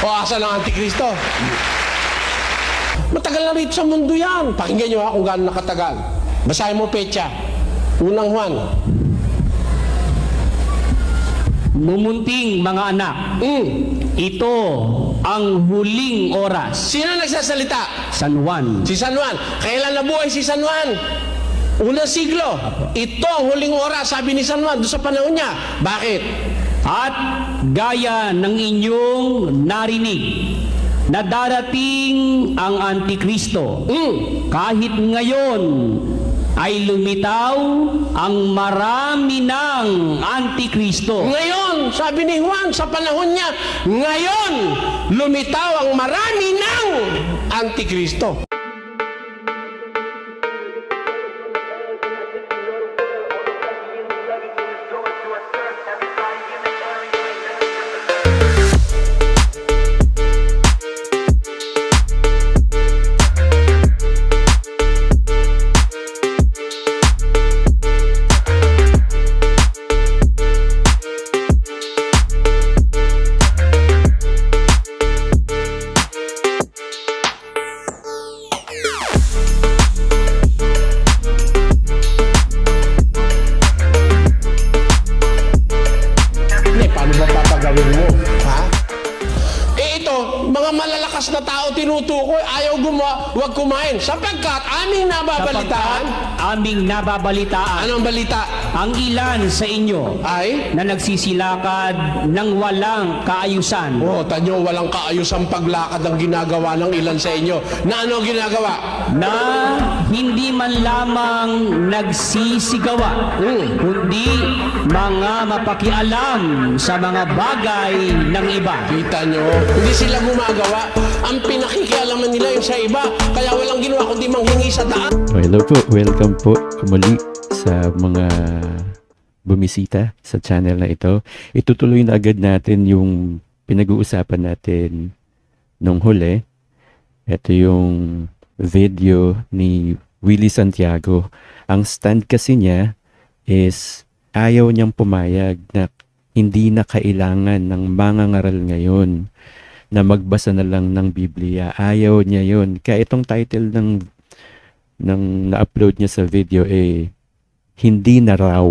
O asan ang Antikristo? Matagal na rito sa mundo yan. Pakinggan nyo ha kung gaano nakatagal. Basahin mo petsa. Unang Juan. Mumunting mga anak, ito ang huling oras. Sino nagsasalita? San Juan. Si San Juan. Kailan nabuhay si San Juan? Unang siglo. Ito ang huling oras, sabi ni San Juan, doon sa panahon niya. Bakit? At gaya ng inyong narinig na darating ang Antikristo, kahit ngayon ay lumitaw ang marami ng Antikristo. Ngayon, sabi ni Juan, sa panahon niya, ngayon, lumitaw ang marami ng Antikristo. Na tao tinutukoy, ayaw gumawa, huwag kumain. Sapagkat aming nababalitaan. Anong balita? Ang ilan sa inyo ay na nagsisilakad ng walang kaayusan. Tanyo, walang kaayusan paglakad ang ginagawa ng ilan sa inyo. Na ano ginagawa? Na hindi man lamang nagsisigawa, kundi mga mapakialam sa mga bagay ng iba. Kita nyo, hindi sila gumagawa. Ang pinakikialaman nila yung sa iba, kaya walang ginawa kundi manghingi sa daan. Hello po, welcome po muli sa mga bumisita sa channel na ito. Itutuloy na agad natin yung pinag-uusapan natin nung huli. Ito yung video ni Willie Santiago. Ang stand kasi niya is ayaw niyang pumayag na hindi na kailangan ng mangangaral ngayon na magbasa na lang ng Biblia. Ayaw niya yun. Kaya itong title ng na-upload niya sa video hindi na raw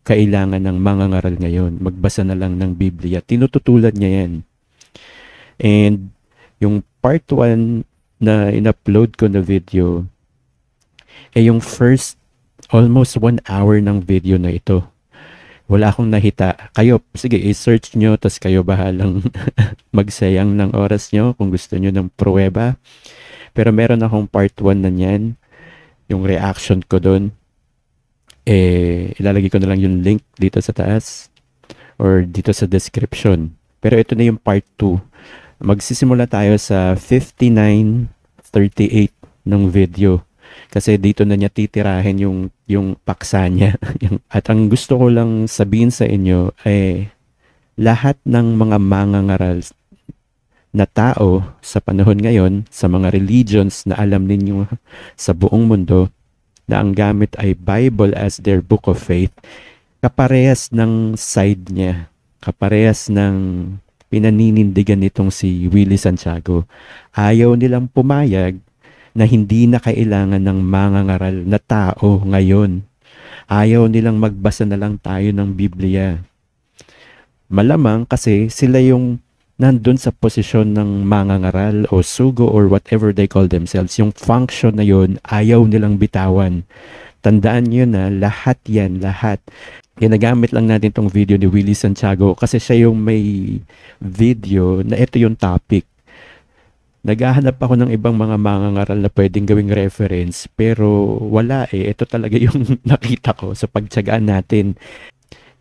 kailangan ng mangangaral ngayon. Magbasa na lang ng Biblia. Tinututulan niya yan. And yung part 1 na in-upload ko na video, yung first almost 1 hour ng video na ito. Wala akong nahita. Kayo, sige, i-search nyo, tas kayo bahalang magsayang ng oras nyo kung gusto nyo ng pruweba. Pero meron akong part 1 na yan. Yung reaction ko doon. Ilalagay ko na lang yung link dito sa taas or dito sa description. Pero ito na yung part 2. Magsisimula tayo sa 59:38 ng video. Kasi dito na niya titirahin yung paksa niya. At ang gusto ko lang sabihin sa inyo lahat ng mga mangangaral na tao sa panahon ngayon, sa mga religions na alam ninyo sa buong mundo, na ang gamit ay Bible as their book of faith, kaparehas ng side niya, kaparehas ng pinaninindigan nitong si Willie Santiago. Ayaw nilang pumayag na hindi na kailangan ng mangangaral na tao ngayon. Ayaw nilang magbasa na lang tayo ng Biblia. Malamang kasi sila yung nandun sa posisyon ng mangangaral o sugo or whatever they call themselves. Yung function na yun, ayaw nilang bitawan. Tandaan nyo na lahat yan, lahat. Ginagamit lang natin tong video ni Willie Santiago kasi siya yung may video na ito yung topic. Naghahanap ako ng ibang mga mangangaral na pwedeng gawing reference pero wala Ito talaga yung nakita ko sa pagtiyagaan natin.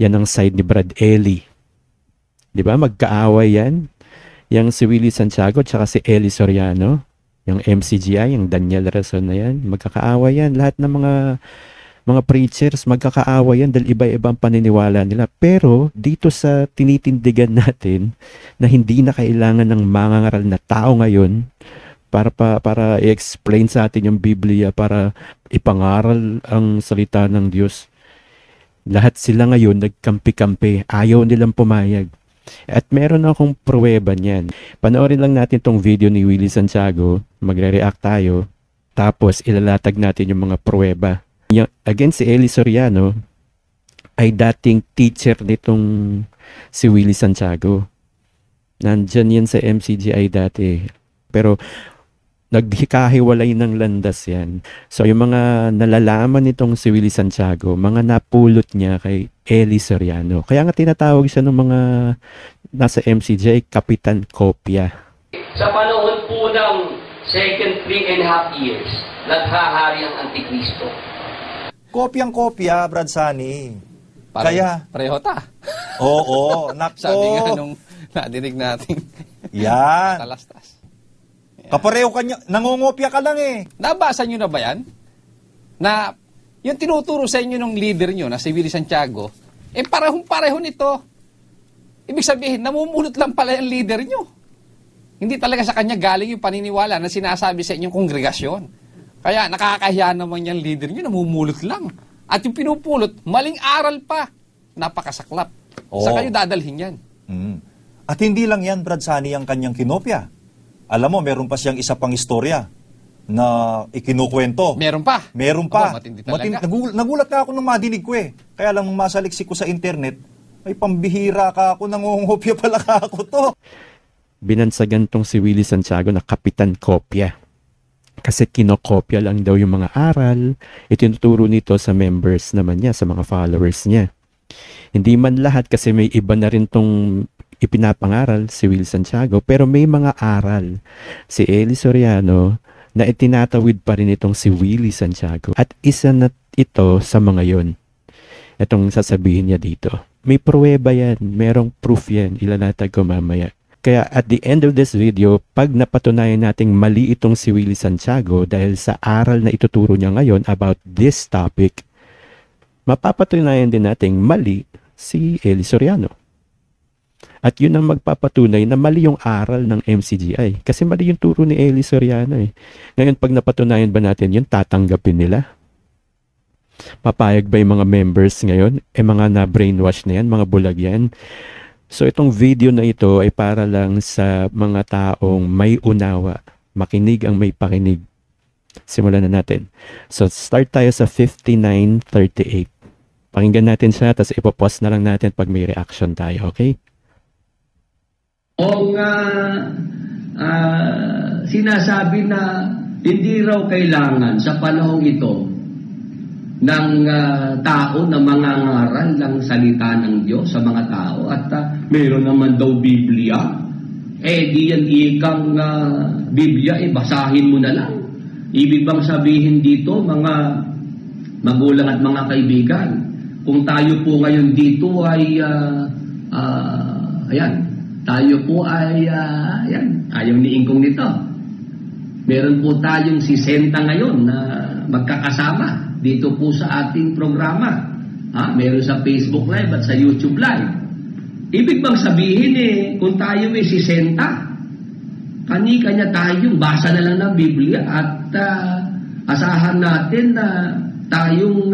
Yan ang side ni Brad Ely. 'Di ba? Magkaaway yan. Yung si Willie Santiago tsaka si Eli Soriano, yung MCGI, yung Daniel Rason na yan, magkakaawa yan. Lahat ng mga preachers, magkakaawa yan dahil iba-ibang paniniwala nila. Pero dito sa tinitindigan natin na hindi na kailangan ng mangangaral na tao ngayon para i-explain sa atin yung Biblia, para ipangaral ang salita ng Diyos. Lahat sila ngayon nagkampi-kampi, ayaw nilang pumayag. At meron akong pruweba niyan. Panoorin lang natin tong video ni Willie Santiago, magre-react tayo, tapos ilalatag natin yung mga pruweba. Again, si Eli Soriano ay dating teacher nitong si Willie Santiago. Nandyan yan sa MCGI dati. Pero naghikahiwalay ng landas yan. So yung mga nalalaman nitong si Willie Santiago, mga napulot niya kay Eli Soriano. Kaya nga tinatawag siya ng mga nasa MCJ, Kapitan Kopya. Sa panahon po ng second 3.5 years, naghahari ang Antikristo. Kopyang-kopya, Brad Sunny. Kaya, pareho ta. oo, nako. Sabi nga nung nadinig natin. Yan. Talastas. Kapareho kanya, nangungopya ka lang eh. Nabasa nyo na ba yan? Na yung tinuturo sa inyo ng leader nyo na si Willie Santiago, parehong-pareho nito. Ibig sabihin, namumulot lang pala yung leader nyo. Hindi talaga sa kanya galing yung paniniwala na sinasabi sa inyong kongregasyon. Kaya nakakahiya naman yung leader nyo, namumulot lang. At yung pinupulot, maling aral pa. Napakasaklap. Sa kayo dadalhin yan. At hindi lang yan, Brad Sunny, ang kanyang kinopya. Alam mo, meron pa siyang isa pang istorya na ikinukwento. Meron pa? Meron pa. Aba, matindi talaga. Nagulat na ako nung madinig ko eh. Kaya lang masaliksik ko sa internet, ay pambihira ka ako, nangungopya pala ka ako to. Binansagan tong si Willie Santiago na Kapitan Kopya. Kasi kinokopya lang daw yung mga aral, itinuturo nito sa members naman niya, sa mga followers niya. Hindi man lahat kasi may iba na rin tong ipinapangaral si Willie Santiago, pero may mga aral si Eli Soriano na itinatawid pa rin itong si Willie Santiago. At isa na ito sa mga yon. Itong sasabihin niya dito. May pruweba yan, merong proof yan, ilalatag ko mamaya. Kaya at the end of this video, pag napatunayan nating mali itong si Willie Santiago dahil sa aral na ituturo niya ngayon about this topic, mapapatunayan din nating mali si Eli Soriano. At yun ang magpapatunay na mali yung aral ng MCGI. Kasi mali yung turo ni Eli Soriano eh. Ngayon, pag napatunayan ba natin yun, tatanggapin nila? Papayag ba yung mga members ngayon? Mga na-brainwash na yan, mga bulag yan. So itong video na ito ay para lang sa mga taong may unawa. Makinig ang may pakinig. Simulan na natin. So start tayo sa 59:38. Pakinggan natin siya, tapos ipopost na lang natin pag may reaction tayo, okay? O sinasabi na hindi raw kailangan sa panahong ito ng tao na mangangaral ng salita ng Diyos sa mga tao at meron naman daw Biblia. Di yan ikang Biblia, basahin mo na lang. Ibig bang sabihin dito, mga magulang at mga kaibigan, kung tayo po ngayon dito ay tayo po ay ayaw ni Ingkong nito. Meron po tayong 60 ngayon na magkakasama dito po sa ating programa. Meron sa Facebook Live at sa YouTube Live. Ibig bang sabihin kung tayo ay 60, kani-kanya tayong basa na lang ng Biblia at asahan natin na tayong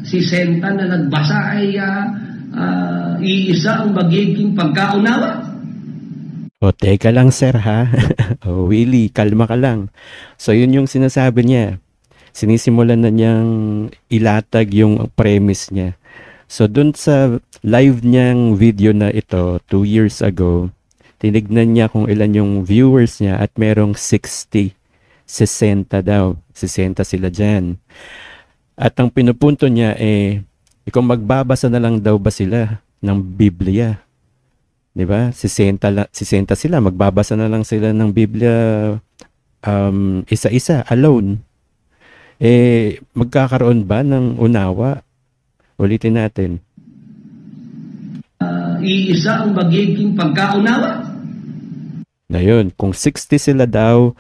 60 na nagbasa ay iisa ang magiging pagkaunawa. O, teka lang sir ha. O, Willie, kalma ka lang. So, yun yung sinasabi niya. Sinisimulan na niyang ilatag yung premise niya. So, dun sa live niyang video na ito, 2 years ago, tinignan niya kung ilan yung viewers niya at merong 60 daw. 60 sila dyan. At ang pinupunto niya kung magbabasa na lang daw ba sila ng Biblia. Diba? 60 sila, magbabasa na lang sila ng Biblia isa-isa, alone. Magkakaroon ba ng unawa? Ulitin natin. Iisa ang magiging pagkaunawa. Na yun, kung 60 sila daw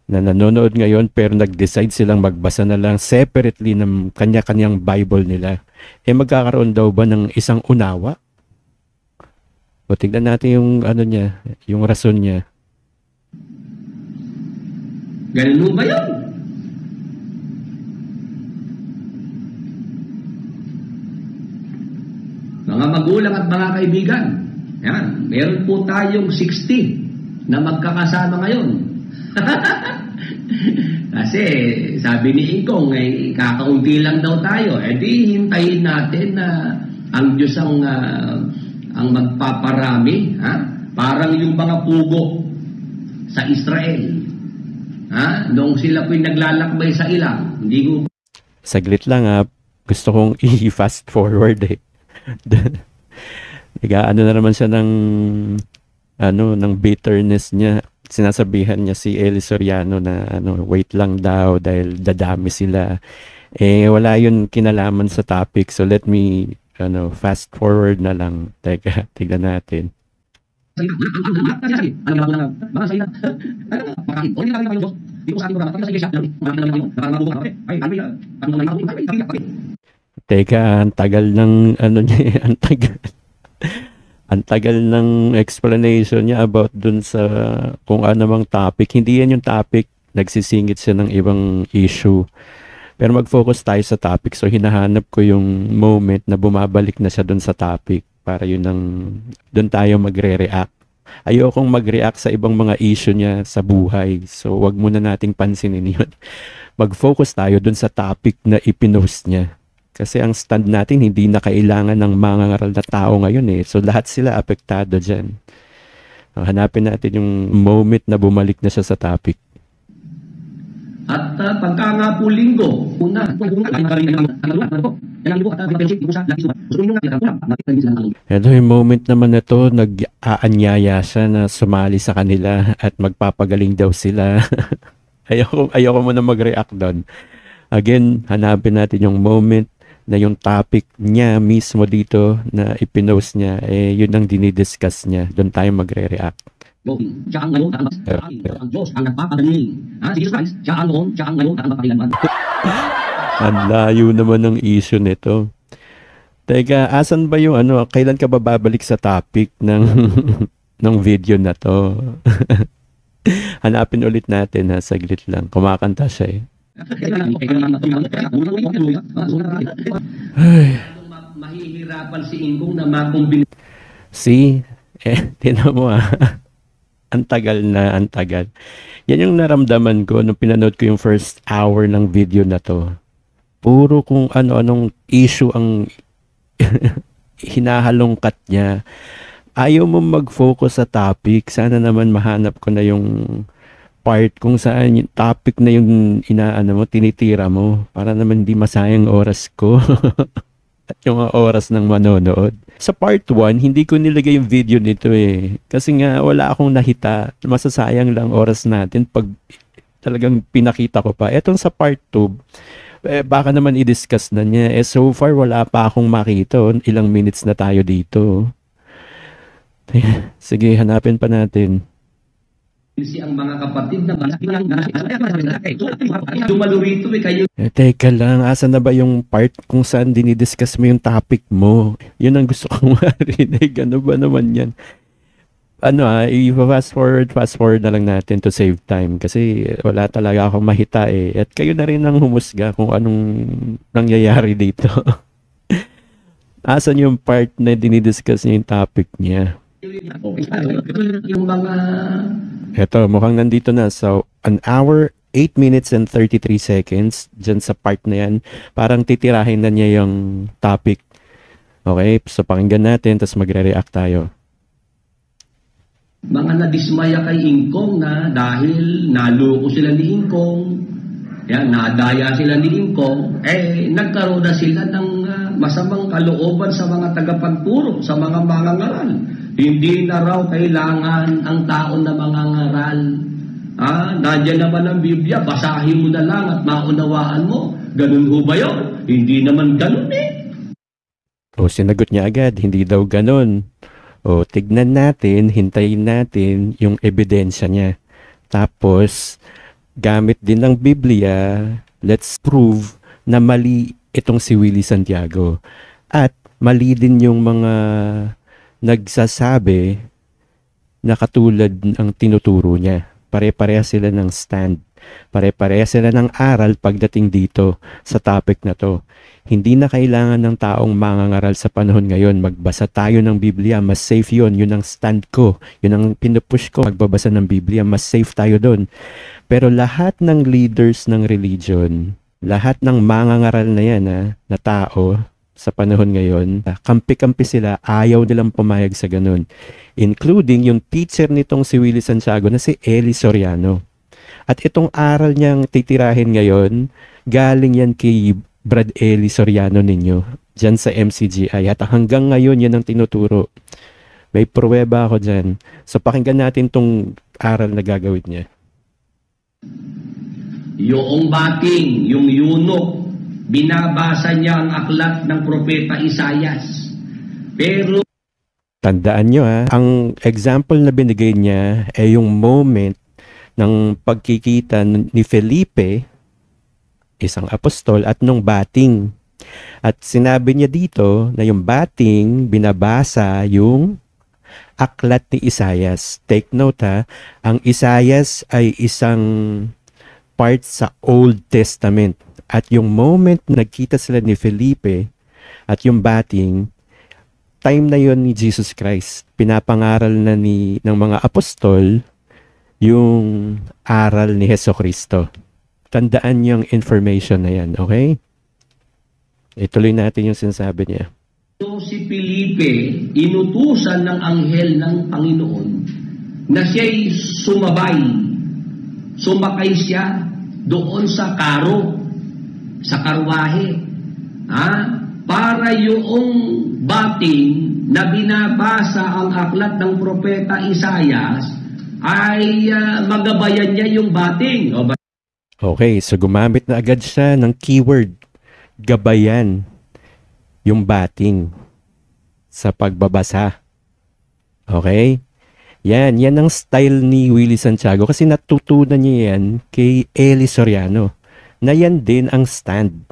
na nanonood ngayon pero nag-decide silang magbasa na lang separately ng kanya-kanyang Bible nila, magkakaroon daw ba ng isang unawa? O tignan natin yung ano niya, yung rason niya. Ganun ba yun? Mga magulang at mga kaibigan, yan, meron po tayong 60 na magkakasama ngayon. Kasi sabi ni Ingkong, kakaunti lang daw tayo. Di hintayin natin na ang Diyos ang magpaparami. Ha? Parang yung mga pugo sa Israel. Ha? Noong sila po'y naglalakbay sa ilang. Hindi ko... Saglit lang gusto kong i-fast forward ano na naman siya ng bitterness niya. Sinasabihan niya si Eli Soriano na wait lang daw dahil dadami sila. Wala yun kinalaman sa topic. So let me fast forward na lang. Teka, tignan natin. Teka, ang tagal ng niya, ang tagal ng explanation niya about dun sa kung ano mang topic. Hindi yan yung topic, nagsisingit siya ng ibang issue. Pero mag-focus tayo sa topic. So hinahanap ko yung moment na bumabalik na siya dun sa topic para dun tayo magre-react. Ayokong mag-react sa ibang mga issue niya sa buhay. So wag muna nating pansinin yun. Mag-focus tayo dun sa topic na ipinost niya. Kasi ang stand natin hindi na kailangan ng mangangaral na tao ngayon So lahat sila apektado dyan. Hanapin natin yung moment na bumalik na siya sa topic. At pagka nga po linggo, ito yung moment naman na to, nag-aanyaya siya na sumali sa kanila at magpapagaling daw sila. ayoko muna mag-react doon. Again, hanapin natin yung moment na yung topic niya mismo dito na ipinost niya, yun ang dinidiscuss niya. Doon tayo magre-react. Siya ang ngayon, ang Diyos, ang nagpapagaling. Si Jesus Christ, siya ang noon, siya ang ngayon, ang magpapagaling. Ang layo naman ng issue nito. Teka, asan ba yung kailan ka ba babalik sa topic ng ng video na to? Hanapin ulit natin saglit lang. Kumakanta siya Mahihirapan si Ingkong na makumbin. Tinan mo ang tagal. Yan yung naramdaman ko nung pinanood ko yung first hour ng video na to. Puro kung ano-anong issue ang hinahalongkat niya. Ayaw mo mag-focus sa topic. Sana naman mahanap ko na yung part kung saan yung topic na yung tinitira mo para naman hindi masayang oras ko at yung oras ng manonood. Sa part 1, hindi ko nilagay yung video nito kasi nga wala akong nakita. Masasayang lang oras natin pag talagang pinakita ko pa. Etong sa part 2, baka naman i-discuss na niya. So far wala pa akong makita. Ilang minutes na tayo dito. Sige, hanapin pa natin. Ang mga kapatid na dumalo rito kayo. Teka lang, asan na ba yung part kung saan dinidiscuss mo yung topic mo? Yun ang gusto kong marinig. Ano ba naman yan? I-fast forward na lang natin to save time kasi wala talaga akong mahita At kayo na rin ang humusga kung anong nangyayari dito. Asan yung part na dinidiscuss niya yung topic niya? Yung mga... Eto, mukhang nandito na. So, 1 hour, 8 minutes and 33 seconds dyan sa part na yan. Parang titirahin na niya yung topic. Okay, so pakinggan natin, tapos magre-react tayo. Mga nadismaya kay Ingkong na dahil naloko sila ni Ingkong, nadaya sila ni Ingkong, nagkaroon na sila ng masamang kalooban sa mga tagapagturo, sa mga mangangaral. Hindi na raw kailangan ang tao na mangangaral. Nandiyan naman ang Biblia, basahin mo na lang at maunawaan mo. Ganun ho ba yun? Hindi naman ganun sinagot niya agad, hindi daw ganun. O, tignan natin, hintayin natin yung ebidensya niya. Tapos, gamit din ng Biblia, let's prove na mali itong si Willie Santiago. At mali din yung mga nagsasabi na katulad ng tinuturo niya. Pare-pareha sila ng stand. Pare-pareha sila ng aral pagdating dito sa topic na to. Hindi na kailangan ng taong mangangaral sa panahon ngayon. Magbasa tayo ng Biblia. Mas safe yun. Yun ang stand ko. Yun ang pinupush ko. Magbabasa ng Biblia. Mas safe tayo doon. Pero lahat ng leaders ng religion, lahat ng mangangaral na yan na tao sa panahon ngayon, kampi-kampi sila, ayaw nilang pumayag sa ganun. Including yung teacher nitong si Willie Santiago na si Eli Soriano. At itong aral niyang titirahin ngayon, galing yan kay Brad Eli Soriano ninyo, dyan sa MCGI. At hanggang ngayon, yan ang tinuturo. May pruweba ako dyan. So pakinggan natin tong aral na gagawin niya. Yung bating, yung yunok, binabasa niya ang aklat ng propeta Isayas. Pero Tandaan nyo ang example na binigay niya ay yung moment ng pagkikita ni Felipe, isang apostol, at nung bating. At sinabi niya dito na yung bating binabasa yung aklat ni Isayas. Take note ang Isayas ay isang part sa Old Testament. At yung moment na nagkita sila ni Felipe at yung bating, time na yon ni Jesus Christ. Pinapangaral na ng mga apostol yung aral ni Hesukristo. Tandaan yung information na yan, okay? Ituloy natin yung sinasabi niya. So si Felipe, inutusan ng anghel ng Panginoon na siya'y sumakay siya doon sa sa karwahe, para yung bating na binabasa ang aklat ng propeta Isayas ay magabayan niya yung bating. Okay, so gumamit na agad siya ng keyword, gabayan yung bating sa pagbabasa. Okay? Yan ang style ni Willie Santiago kasi natutunan niya yan kay Eli Soriano. Na yan din ang stand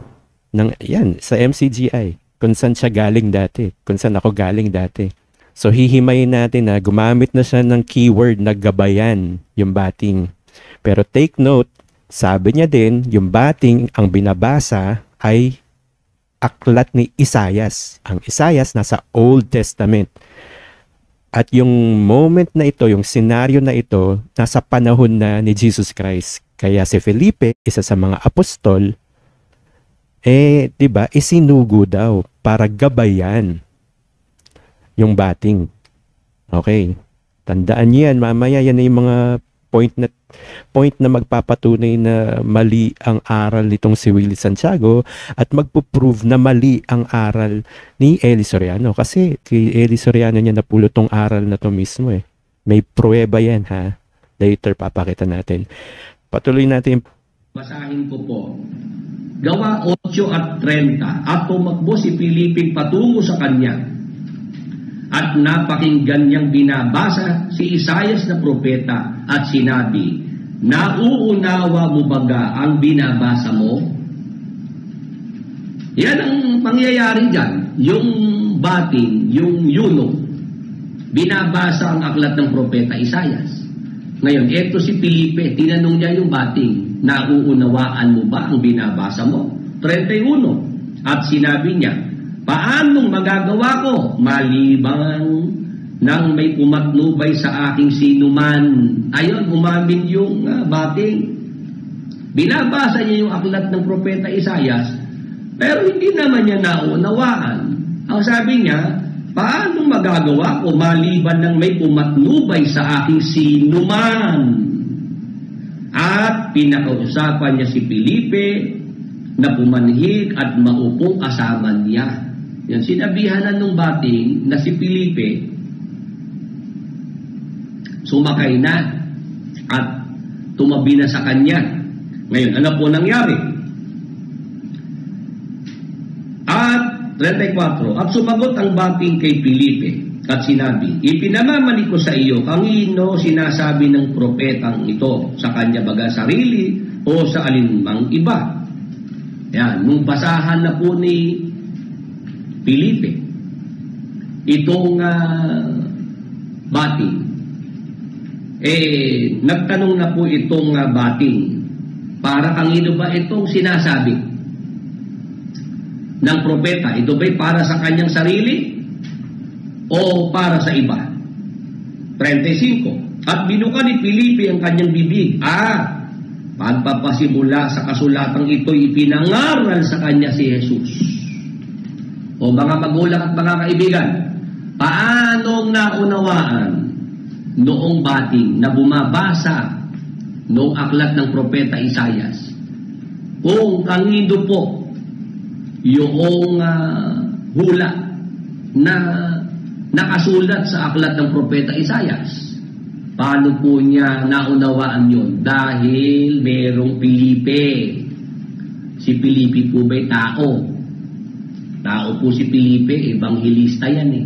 ng yan sa MCGI. Kung saan siya galing dati. Kung saan ako galing dati. So hihimayin natin na gumamit na siya ng keyword na gabayan yung bating. Pero take note, sabi niya din, yung bating ang binabasa ay aklat ni Isayas. Ang Isayas nasa Old Testament. At yung moment na ito, yung senaryo na ito, nasa panahon na ni Jesus Christ. Kaya si Felipe, isa sa mga apostol, isinugo daw para gabayan yung bating. Okay. Tandaan niyo yan, mamaya yan yung mga point na magpapatunay na mali ang aral nitong si Willie Santiago at magpo-prove na mali ang aral ni Eli Soriano. Kasi kay Eli Soriano niya napulot tong aral na to mismo May pruweba yan Later papakita natin. Patuloy natin. Basahin ko po. Gawa 8:30. At tumakbo si Felipe patungo sa kanya. At napakinggan niyang binabasa si Isayas na propeta at sinabi, nauunawa mo baga ang binabasa mo? Yan ang pangyayari dyan. Yung bating, yung yunok, binabasa ang aklat ng propeta Isayas. Ngayon, eto si Felipe, tinanong niya yung bating, nauunawaan mo ba ang binabasa mo? 31. At sinabi niya, paanong magagawa ko maliban nang may pumatnubay sa aking sinuman? Ayon, umamin yung bating. Binabasa niya yung aklat ng propeta Isayas, pero hindi naman niya naunawaan. Ang sabi niya, paano magagawa ko maliban nang may pumatnubay sa aking sinuman? At pinakausapan niya si Felipe na pumanhig at maupong kasama niya. Yan, sinabihanan ng bating na si Felipe sumakay na at tumabi na sa kanya. Ngayon, ano po nangyari? At 34, at sumagot ang bating kay Felipe at sinabi, ipinamamali ko sa iyo, kanino sinasabi ng propetang ito, sa kanya baga sarili o sa alinmang iba? Yan, nung basahan na po ni Felipe, itong bating, nagtanong na po itong bating, para kanino ba itong sinasabi ng propeta? Ito ba'y para sa kanyang sarili o para sa iba? 35. At binuka ni Felipe ang kanyang bibig. Pagpapasimula sa kasulatang ito'y ipinangaral sa kanya si Jesus. O mga magulang at mga kaibigan, paanong naunawaan noong bating na bumabasa noong aklat ng propeta Isaias kung kanino po yung hula na nakasulat sa aklat ng propeta Isaias? Paano po niya naunawaan yun? Dahil merong Felipe. Si Felipe po ba'y tao? Tao po si Felipe, ebanghilista yan eh.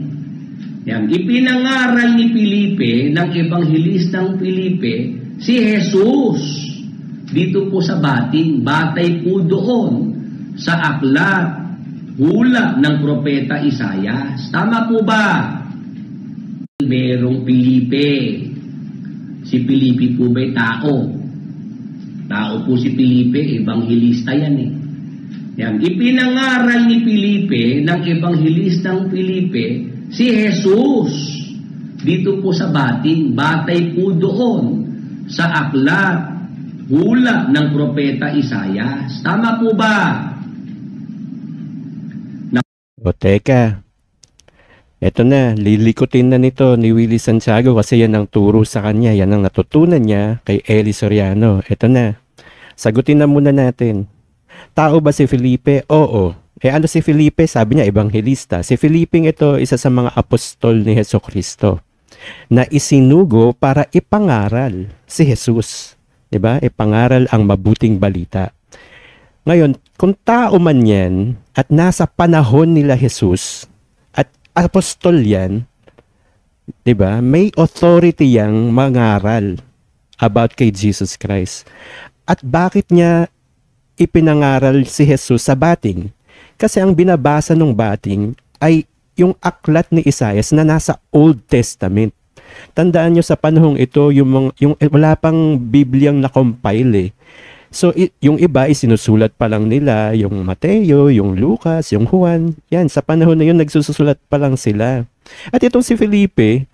Yan. Ipinangaral ni Felipe, ng ebanghilistang Felipe, si Jesus. Dito po sa bating, batay po doon sa aklat, hula ng propeta Isaias. Tama po ba? Merong Felipe. Si Felipe po ba'y tao? Tao po si Felipe, ebanghilista yan eh. Yan. Ipinangaral ni Felipe, ng ebanghilistang Felipe, si Jesus. Dito po sa bating, batay po doon sa aklat, hula ng propeta Isaias. Tama po ba? O teka, eto na, lilikutin na nito ni Willie Santiago kasi yan ang turo sa kanya, yan ang natutunan niya kay Eli Soriano. Eto na, sagutin na muna natin. Tao ba si Felipe? Oo. Ano si Felipe? Sabi niya, ebanghelista. Si Felipe ito, isa sa mga apostol ni Hesukristo na isinugo para ipangaral si Jesus. Diba? Ipangaral ang mabuting balita. Ngayon, kung tao man yan at nasa panahon nila Jesus at apostol yan, diba? May authority yang mangaral about kay Jesus Christ. At bakit niya ipinangaral si Jesus sa bating? Kasi ang binabasa ng bating ay yung aklat ni Isaias na nasa Old Testament. Tandaan nyo sa panahong ito, yung wala pang Bibliang na-compile eh. So, yung iba isinusulat pa lang nila, yung Mateo, yung Lucas, yung Juan. Yan, sa panahon na yun, nagsusulat pa lang sila. At itong si Felipe,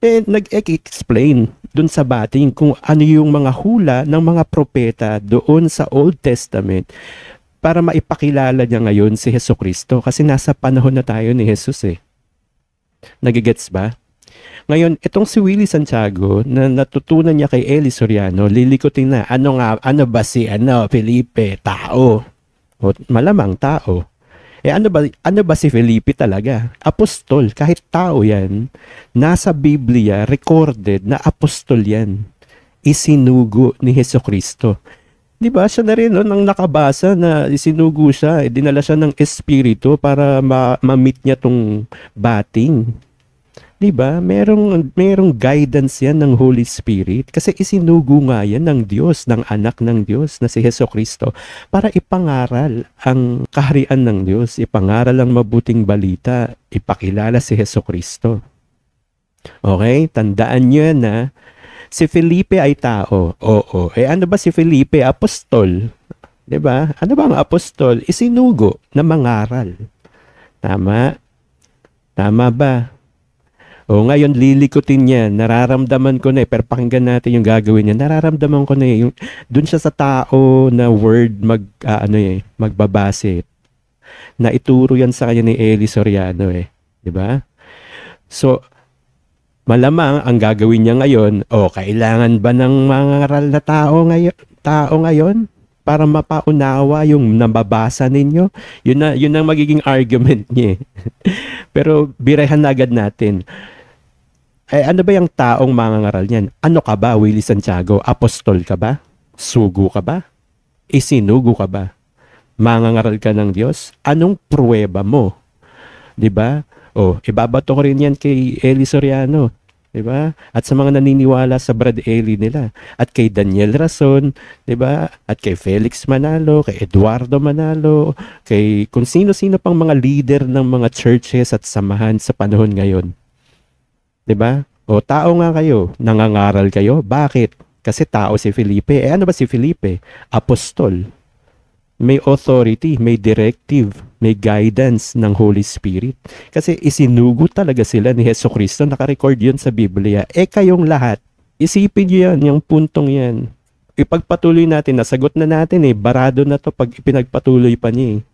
nag-explain dun sa bating kung ano yung mga hula ng mga propeta doon sa Old Testament para maipakilala niya ngayon si Hesukristo kasi nasa panahon na tayo ni Jesus eh. Nagigets ba? Ngayon, itong si Willie Santiago na natutunan niya kay Eli Soriano, lilikutin na, ano ba si Felipe? Tao. O, malamang tao. Ano ba si Felipe talaga? Apostol, kahit tao yan, nasa Biblia, recorded na apostol yan. Isinugo ni Hesukristo. Di ba? Siya na rin, nang nakabasa na isinugo siya, dinala siya ng Espiritu para ma-meet niya tong bating. Diba? Merong guidance yan ng Holy Spirit kasi isinugo nga yan ng Diyos, ng anak ng Diyos na si Hesukristo para ipangaral ang kaharian ng Diyos, ipangaral ang mabuting balita, ipakilala si Hesukristo. Okay? Tandaan nyo yan na si Felipe ay tao. Oo. Ano ba si Felipe? Apostol. Diba? Ano ba ang apostol? Isinugo na mangaral. Tama? Tama ba? O ngayon lilikutin niya, nararamdaman ko na pero pakinggan natin yung gagawin niya. Nararamdaman ko na yung doon siya sa tao na word magbabase. Na ituro yan sa kanya ni Eli Soriano 'di ba? So malamang ang gagawin niya ngayon, kailangan ba ng mga ngaral na tao ngayon para mapaunawa yung nababasa ninyo? Yun ang magiging argument niya. Pero birehan na agad natin. Ano ba yung taong mangangaral niyan? Ano ka ba, Willie Santiago? Apostol ka ba? Sugo ka ba? Isinugo ka ba? Mangangaral ka ng Diyos? Anong pruweba mo? 'Di ba? Ibabato ko rin yan kay Eli Soriano. Diba? At sa mga naniniwala sa Brad Eli nila. At kay Daniel Rason, diba? At kay Felix Manalo, kay Eduardo Manalo, kay kung sino-sino pang mga leader ng mga churches at samahan sa panahon ngayon. Diba? Tao nga kayo, nangangaral kayo. Bakit? Kasi tao si Felipe. Ano ba si Felipe? Apostol. May authority, may directive, may guidance ng Holy Spirit. Kasi isinugo talaga sila ni Jesucristo. Nakarecord yun sa Biblia. Kayong lahat, isipin nyo yan, yung puntong yan. Ipagpatuloy natin, nasagot na natin barado na to pag ipinagpatuloy pa niya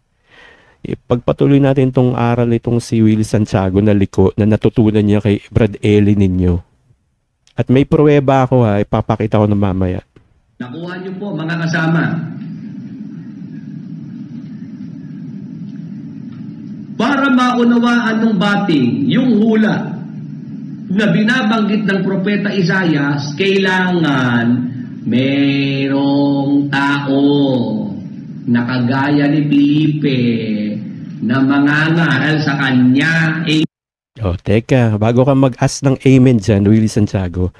Ipagpatuloy natin tong aral itong si Willie Santiago na liko na natutunan niya kay Brad Eli ninyo. At may pruweba ako ipapakita ko na mamaya. Nakuha niyo po mga kasama. Para maunawaan ng bating yung hula na binabanggit ng Propeta Isaias, kailangan mayroong tao na kagaya ni Felipe na mangangaral sa kanya. Teka, bago ka mag-ask ng amen dyan, Willie Santiago,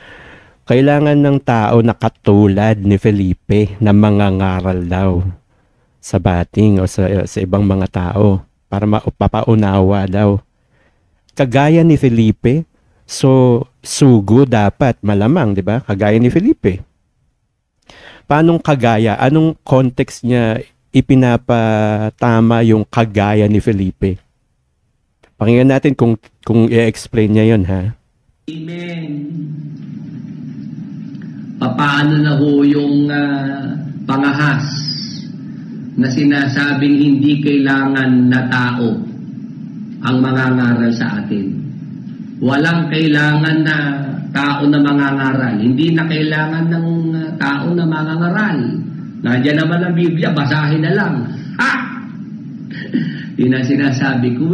kailangan ng tao na katulad ni Felipe na mangangaral daw sa bating o sa ibang mga tao. Para mapapaunawa daw. Kagaya ni Felipe, so sugo dapat, malamang, di ba? Kagaya ni Felipe. Paanong kagaya? Anong context niya ipinapatama yung kagaya ni Felipe? Pakinggan natin kung i-explain niya yun, ha? Amen. Paano na ho yung pangahas na sinasabing hindi kailangan na tao ang mangangaral sa atin. Walang kailangan na tao na mangangaral. Hindi na kailangan ng tao na mangangaral. Nandiyan naman ang Biblia, basahin na lang. Ha! Yun ang sinasabi ko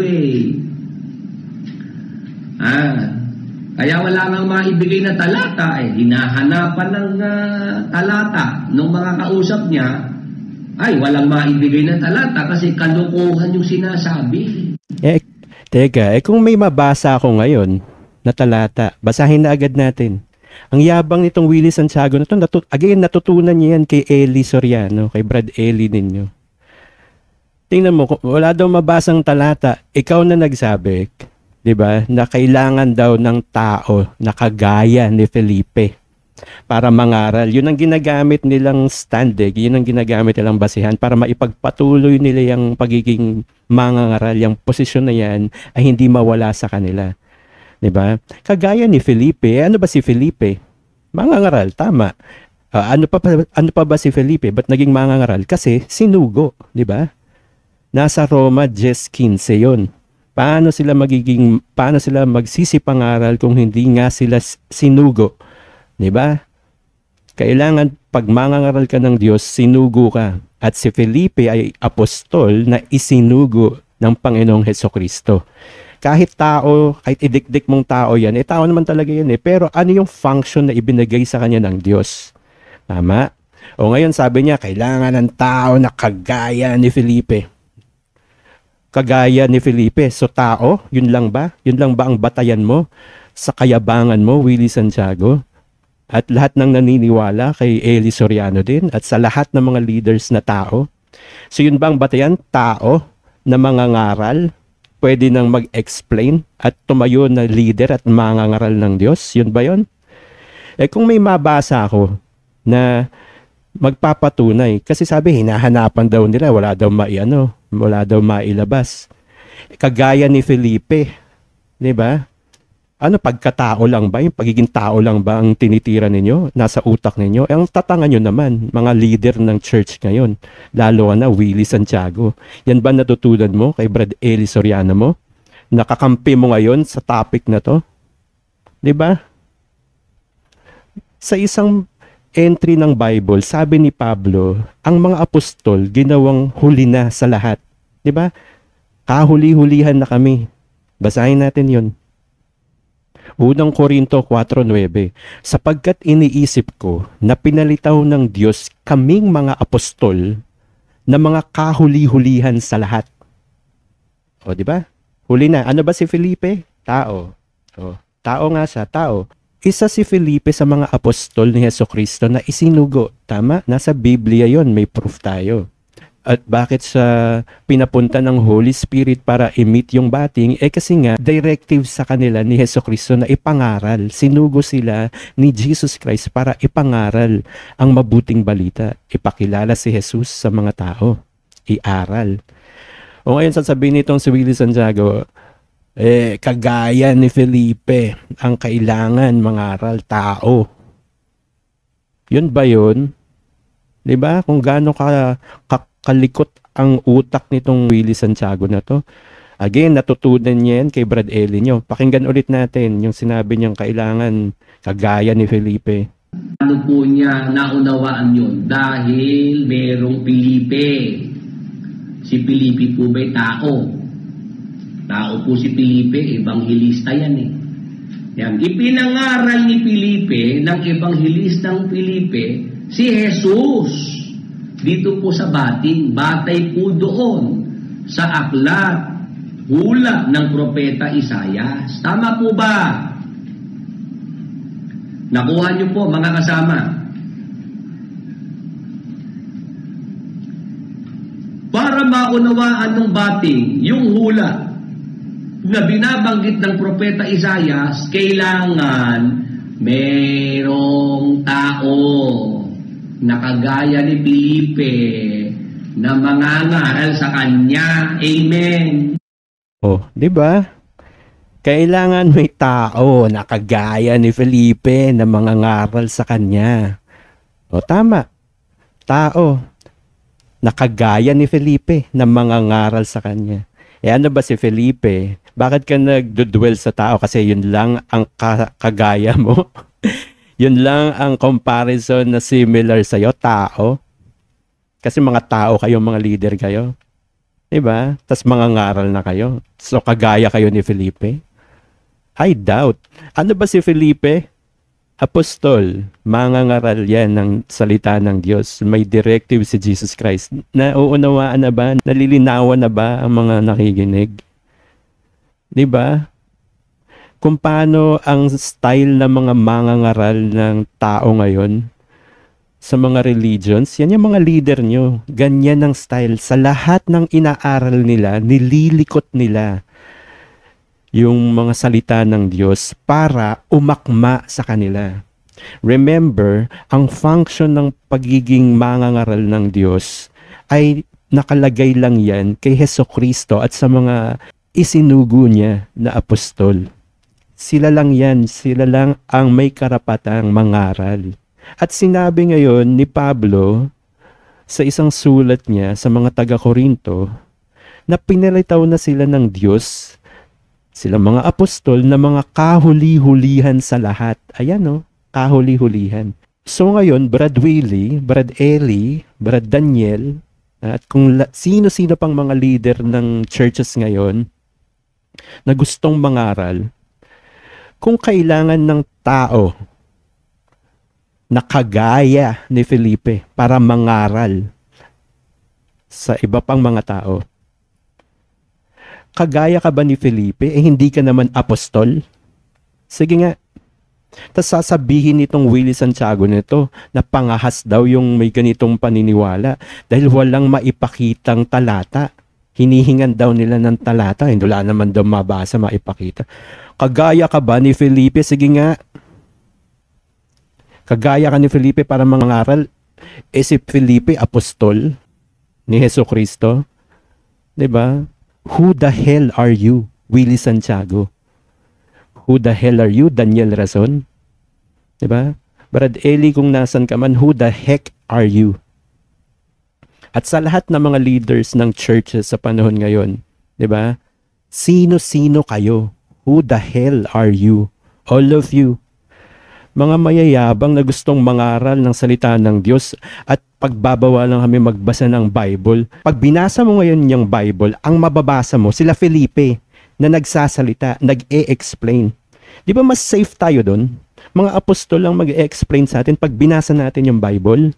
Kaya wala nang maibigay na talata hinahanapan ng talata ng mga kausap niya. Walang maibigay na talata kasi kalokohan yung sinasabi. Teka, kung may mabasa ako ngayon na talata, basahin na agad natin. Ang yabang nitong Willie Santiago na ito, natutunan niya yan kay Eli Soriano, kay Brad Eli ninyo. Tingnan mo, wala daw mabasang talata, ikaw na nagsabi, di ba, na kailangan daw ng tao na kagaya ni Felipe para mangaral. Yun ang ginagamit nilang standard, yun ang ginagamit nilang basihan para maipagpatuloy nila yung pagiging mangangaral, yung posisyon na yan ay hindi mawala sa kanila. Diba? Kagaya ni Felipe. Ano ba si Felipe? Mangangaral, tama. Ano pa ba si Felipe? Ba't naging mangangaral? Kasi sinugo, diba? Nasa Roma 10:15 yun. Paano sila magsisipangaral kung hindi nga sila sinugo? Diba? Kailangan pag mangangaral ka ng Diyos, sinugo ka. At si Felipe ay apostol na isinugo ng Panginoong Hesukristo. Kahit tao, kahit idikdik mong tao yan, tao naman talaga yan Pero ano yung function na ibinigay sa kanya ng Diyos? Tama? O ngayon sabi niya, kailangan ng tao na kagaya ni Felipe. Kagaya ni Felipe. So tao, yun lang ba? Yun lang ba ang batayan mo sa kayabangan mo, Willie Santiago? At lahat ng naniniwala kay Eli Soriano din at sa lahat ng mga leaders na tao. So yun bang batayan? Tao na mangangaral, pwede nang mag-explain at tumayo na leader at mangangaral ng Diyos? Yun ba yun? Kung may mabasa ako na magpapatunay, kasi sabi hinahanapan daw nila, wala daw mailabas. Kagaya ni Felipe, di ba? Ano, pagkatao lang ba? Yung pagiging tao lang ba ang tinitira ninyo? Nasa utak ninyo? Ang tatangan nyo naman, mga leader ng church ngayon, lalo na Willie Santiago. Yan ba natutunan mo kay Brad Eli Soriano mo? Nakakampi mo ngayon sa topic na to? Diba? Sa isang entry ng Bible, sabi ni Pablo, ang mga apostol ginawang huli na sa lahat. Diba? Kahuli-hulihan na kami. Basahin natin yun. Unang Korinto 4:9, sapagkat iniisip ko na pinalitaw ng Diyos kaming mga apostol na mga kahuli-hulihan sa lahat. O, di ba? Huli na. Ano ba si Felipe? Tao. Oh, tao nga siya, tao. Isa si Felipe sa mga apostol ni Hesukristo na isinugo. Tama? Nasa Biblia yon, may proof tayo. At bakit siya pinapunta ng Holy Spirit para i-meet yung bating? Kasi nga, directive sa kanila ni Hesukristo na ipangaral. Sinugo sila ni Jesus Christ para ipangaral ang mabuting balita. Ipakilala si Jesus sa mga tao. Iaral. O ngayon sasabihin nitong si Willie Santiago, kagaya ni Felipe, ang kailangan mangaral tao. Yun ba yun? Diba? Kung gaano kalikot ang utak nitong Willie Santiago na to. Again, natutunan niya yan kay Brad Eli nyo. Pakinggan ulit natin yung sinabi niyang kailangan kagaya ni Felipe. Ano po niya naunawaan yun? Dahil merong Felipe. Si Felipe po ba'y tao? Tao po si Felipe, ebanghilista yan eh. Yan. Ipinangaral ni Felipe, ng ebanghilistang Felipe, si Jesus. Dito po sa bating, batay po doon sa aklat, hula ng propeta Isaias. Tama po ba? Nakuha niyo po mga kasama. Para maunawaan ng bating, yung hula na binabanggit ng propeta Isaias, kailangan merong tao na kagaya ni Felipe na mangangaral sa kanya. Amen. Oh, 'di ba? Kailangan may tao na kagaya ni Felipe na mangangaral sa kanya. O tama. Tao na kagaya ni Felipe na mangangaral sa kanya. Ano ba si Felipe? Bakit ka nagdudwell sa tao? Kasi yun lang ang kagaya mo. Yun lang ang comparison na similar sa'yo, tao. Kasi mga tao kayo, mga leader kayo. Diba? Tapos mga ngaral na kayo. So, kagaya kayo ni Felipe? I doubt. Ano ba si Felipe? Apostol. Mangangaral yan ng salita ng Diyos. May directive si Jesus Christ. Nauunawaan na ba? Nalilinawan na ba ang mga nakikinig? Diba? Kung paano ang style ng mga mangangaral ng tao ngayon sa mga religions, yan yung mga leader nyo. Ganyan ang style. Sa lahat ng inaaral nila, nililikot nila yung mga salita ng Diyos para umakma sa kanila. Remember, ang function ng pagiging mangangaral ng Diyos ay nakalagay lang yan kay Hesukristo at sa mga isinugo niya na apostol. Sila lang yan, sila lang ang may karapatang mangaral. At sinabi ngayon ni Pablo sa isang sulat niya sa mga taga-Korinto na pinalitaw na sila ng Diyos, sila mga apostol na mga kahuli-hulihan sa lahat. Ayan o, kahuli-hulihan. So ngayon, Brad Willie, Brad Eli, Brad Daniel, at kung sino-sino pang mga leader ng churches ngayon na gustong mangaral, kung kailangan ng tao na kagaya ni Felipe para mangaral sa iba pang mga tao, kagaya ka ba ni Felipe? Hindi ka naman apostol? Sige nga. Tapos sasabihin nitong Willie Santiago nito na pangahas daw yung may ganitong paniniwala dahil walang maipakitang talata. Hinihingan daw nila ng talata. Hindi wala naman daw mabasa, maipakita. Kagaya ka ba ni Felipe? Sige nga. Kagaya ka ni Felipe para mangaral? Si Felipe, apostol ni Hesukristo. Diba? Who the hell are you, Willie Santiago? Who the hell are you, Daniel Razon? Diba? Brad Eli, kung nasan ka man, who the heck are you? At sa lahat ng mga leaders ng churches sa panahon ngayon, diba? Sino-sino kayo? Who the hell are you? All of you. Mga mayayabang na gustong mangaral ng salita ng Diyos at pagbabawalan kami magbasa ng Bible. Pag binasa mo ngayon yung Bible, ang mababasa mo, sila Felipe na nagsasalita, nag-e-explain. Di ba mas safe tayo doon? Mga apostol lang mag-e-explain sa atin pag binasa natin yung Bible.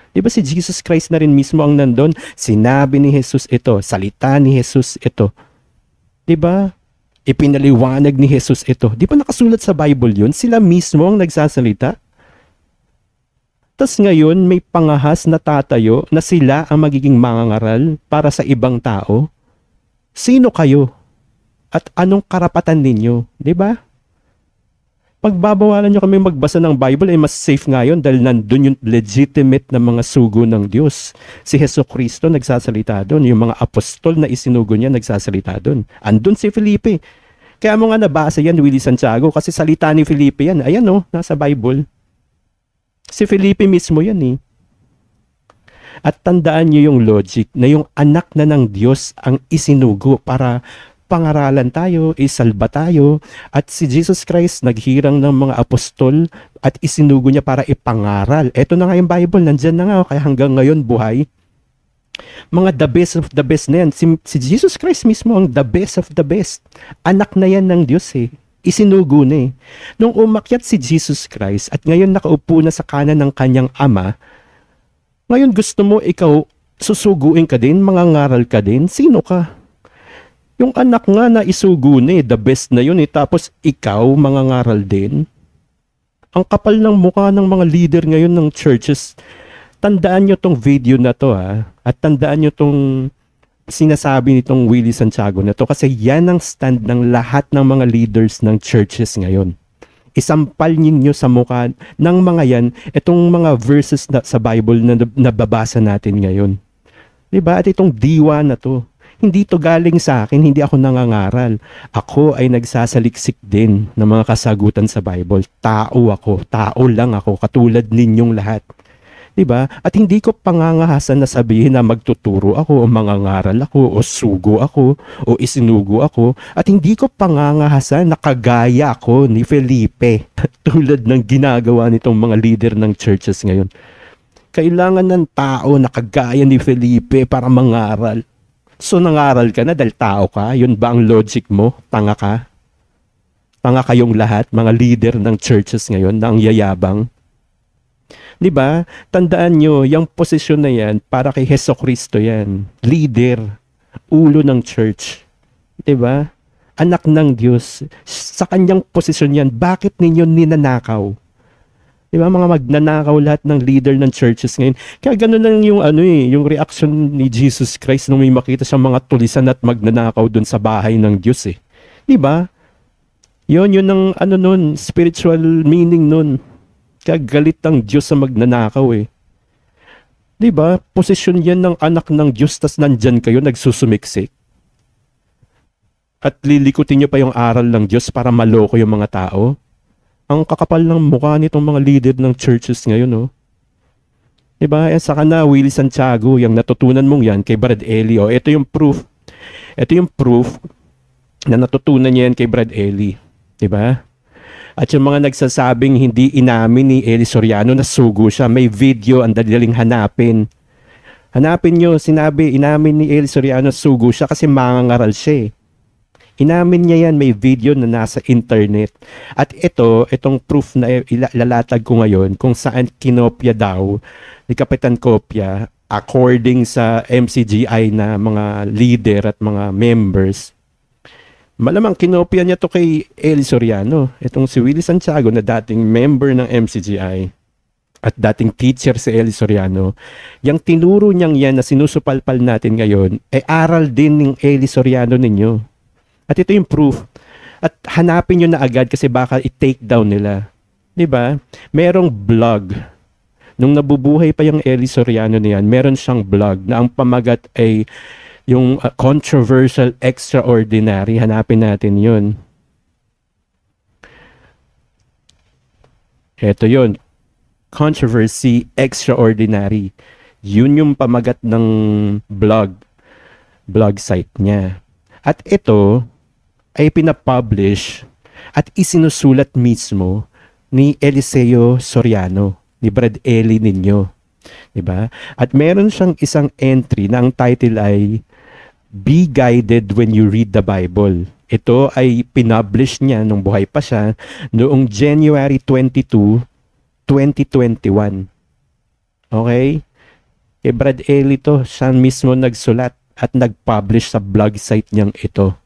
Di ba si Jesus Christ na rin mismo ang nandun? Sinabi ni Jesus ito, salita ni Jesus ito. Di ba? Ipinaliwanag ni Jesus ito. Di ba nakasulat sa Bible yun? Sila mismo ang nagsasalita. Tapos ngayon, may pangahas na tatayo na sila ang magiging mangangaral para sa ibang tao. Sino kayo? At anong karapatan ninyo? Di ba? Pagbabawalan nyo kami magbasa ng Bible, mas safe ngayon dahil nandun yung legitimate na mga sugo ng Diyos. Si Jesucristo nagsasalita doon. Yung mga apostol na isinugo niya nagsasalita doon. Andun si Felipe. Kaya mo nga nabasa yan, Willie Santiago, kasi salita ni Felipe yan. Ayan nasa Bible. Si Felipe mismo yan eh. At tandaan nyo yung logic na yung anak na ng Diyos ang isinugo para pangaralan tayo, isalba tayo, at si Jesus Christ naghirang ng mga apostol at isinugo niya para ipangaral. Ito na nga yung Bible, nandyan na nga, kaya hanggang ngayon buhay. Mga the best of the best na yan. Si Jesus Christ mismo ang the best of the best. Anak na yan ng Diyos eh. Isinugo na eh. Nung umakyat si Jesus Christ at ngayon nakaupo na sa kanan ng kanyang ama, ngayon gusto mo ikaw susuguin ka din, mangangaral ka din, sino ka? Yung anak nga na isugo na the best na yun eh, tapos ikaw mangangaral din. Ang kapal ng mukha ng mga leader ngayon ng churches. Tandaan nyo tong video na to at tandaan nyo tong sinasabi nitong Willie Santiago na to kasi yan ang stand ng lahat ng mga leaders ng churches ngayon. Isampal ninyo sa mukha ng mga yan itong mga verses sa Bible na nababasa natin ngayon. Diba? At itong diwa na to. Hindi to galing sa akin, hindi ako nangangaral. Ako ay nagsasaliksik din ng mga kasagutan sa Bible. Tao ako, tao lang ako, katulad ninyong lahat. Diba? At hindi ko pangangahasan na sabihin na magtuturo ako, o mangangaral ako, o sugo ako, o isinugo ako. At hindi ko pangangahasan na kagaya ako ni Felipe. Tulad ng ginagawa nitong mga leader ng churches ngayon. Kailangan ng tao na kagaya ni Felipe para mangaral. So nangaral ka na dahil tao ka? Yun ba ang logic mo? Tanga ka? Tanga kayong lahat, mga leader ng churches ngayon na ang yayabang. Diba? Tandaan nyo, yung posisyon na yan, para kay Jesucristo yan. Leader, ulo ng church. Diba? Anak ng Diyos. Sa kanyang posisyon yan, bakit ninyo ninanakaw? Diba, mga magnanakaw lahat ng leader ng churches ngayon. Kaya gano'n lang yung yung reaction ni Jesus Christ nung may makita siyang mga tulisan at magnanakaw dun sa bahay ng Diyos eh. Diba? Yun ang nun, spiritual meaning nun. Kaya galit ang Diyos sa magnanakaw eh. Diba? Posisyon yan ng anak ng Diyos tas nandyan kayo nagsusumiksik. At lilikutin nyo pa yung aral ng Diyos para maloko yung mga tao. Ang kakapal ng mukha nitong mga leader ng churches ngayon, no? Diba? Saka na, Willie Santiago, yung natutunan mong yan kay Brad Eli. Ito yung proof. Ito yung proof na natutunan niya yan kay Brad Eli. Diba? At yung mga nagsasabing hindi inamin ni Eli Soriano na sugo siya, may video, ang dadaling hanapin. Hanapin nyo, sinabi, inamin ni Eli Soriano sugo siya kasi mangangaral siya eh. Inamin niya yan, may video na nasa internet. At itong proof na ilalatag ko ngayon kung saan kinopya daw ni Kapitan Kopya according sa MCGI na mga leader at mga members. Malamang kinopya niya to kay Eli Soriano. Itong si Willie Santiago na dating member ng MCGI at dating teacher si Eli Soriano. Yung tinuro niyang yan na sinusupalpal natin ngayon ay aral din ng Eli Soriano ninyo. At ito yung proof. At hanapin nyo na agad kasi baka i-take down nila. Diba? Merong blog. Nung nabubuhay pa yung Eli Soriano niyan, meron siyang blog na ang pamagat ay yung controversial extraordinary. Hanapin natin yun. Ito yun. Controversy extraordinary. Yun yung pamagat ng blog site niya. At ito ay pinapublish at isinusulat mismo ni Eliseo Soriano, ni Brad Eli ninyo. Diba? At meron siyang isang entry na ang title ay Be Guided When You Read the Bible. Ito ay pinublish niya nung buhay pa siya noong January 22, 2021. Okay? Kay Brad Eli to, siya mismo nagsulat at nag-publish sa blog site niyang ito.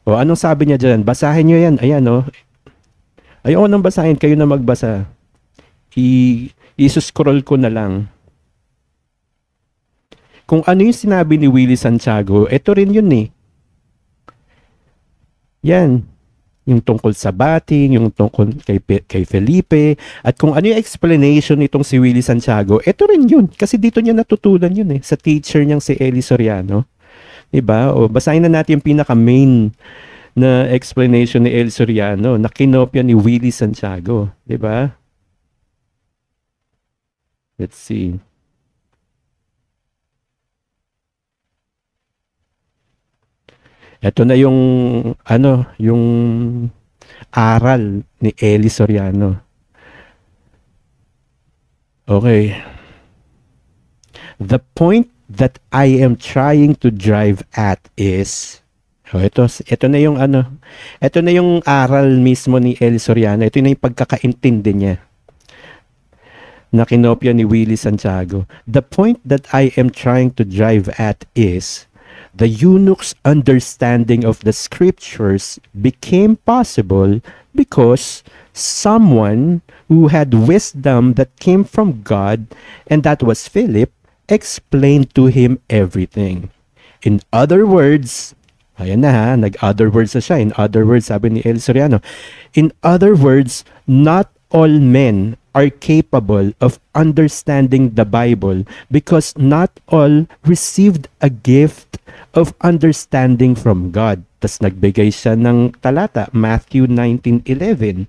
O anong sabi niya dyan? Basahin nyo yan. Ayan o. Ayoko nang basahin. Kayo na magbasa. I-scroll ko na lang. Kung ano yung sinabi ni Willie Santiago, ito rin yun eh. Yan. Yung tungkol sa batting, yung tungkol kay Felipe, at kung ano yung explanation nitong si Willie Santiago, ito rin yun. Kasi dito niya natutulan yun eh, sa teacher niyang si Eli Soriano. Diba? O basahin na natin yung pinaka-main na explanation ni Eli Soriano na kinopya ni Willie Santiago. Diba? Let's see. Ito na yung yung aral ni Eli Soriano. Okay. The point that I am trying to drive at is ito na yung ito na yung aral mismo ni Eli Soriano. Ito na yung pagkakaintindi niya na kinopya ni Willie Santiago. The point that I am trying to drive at is the eunuch's understanding of the scriptures became possible because someone who had wisdom that came from God, and that was Philip, explained to him everything. In other words, ayan na ha, nag-other words na siya. In other words, sabi ni El Soriano, in other words, not all men are capable of understanding the Bible because not all received a gift of understanding from God. Tas nagbigay siya ng talata, Matthew 19:11.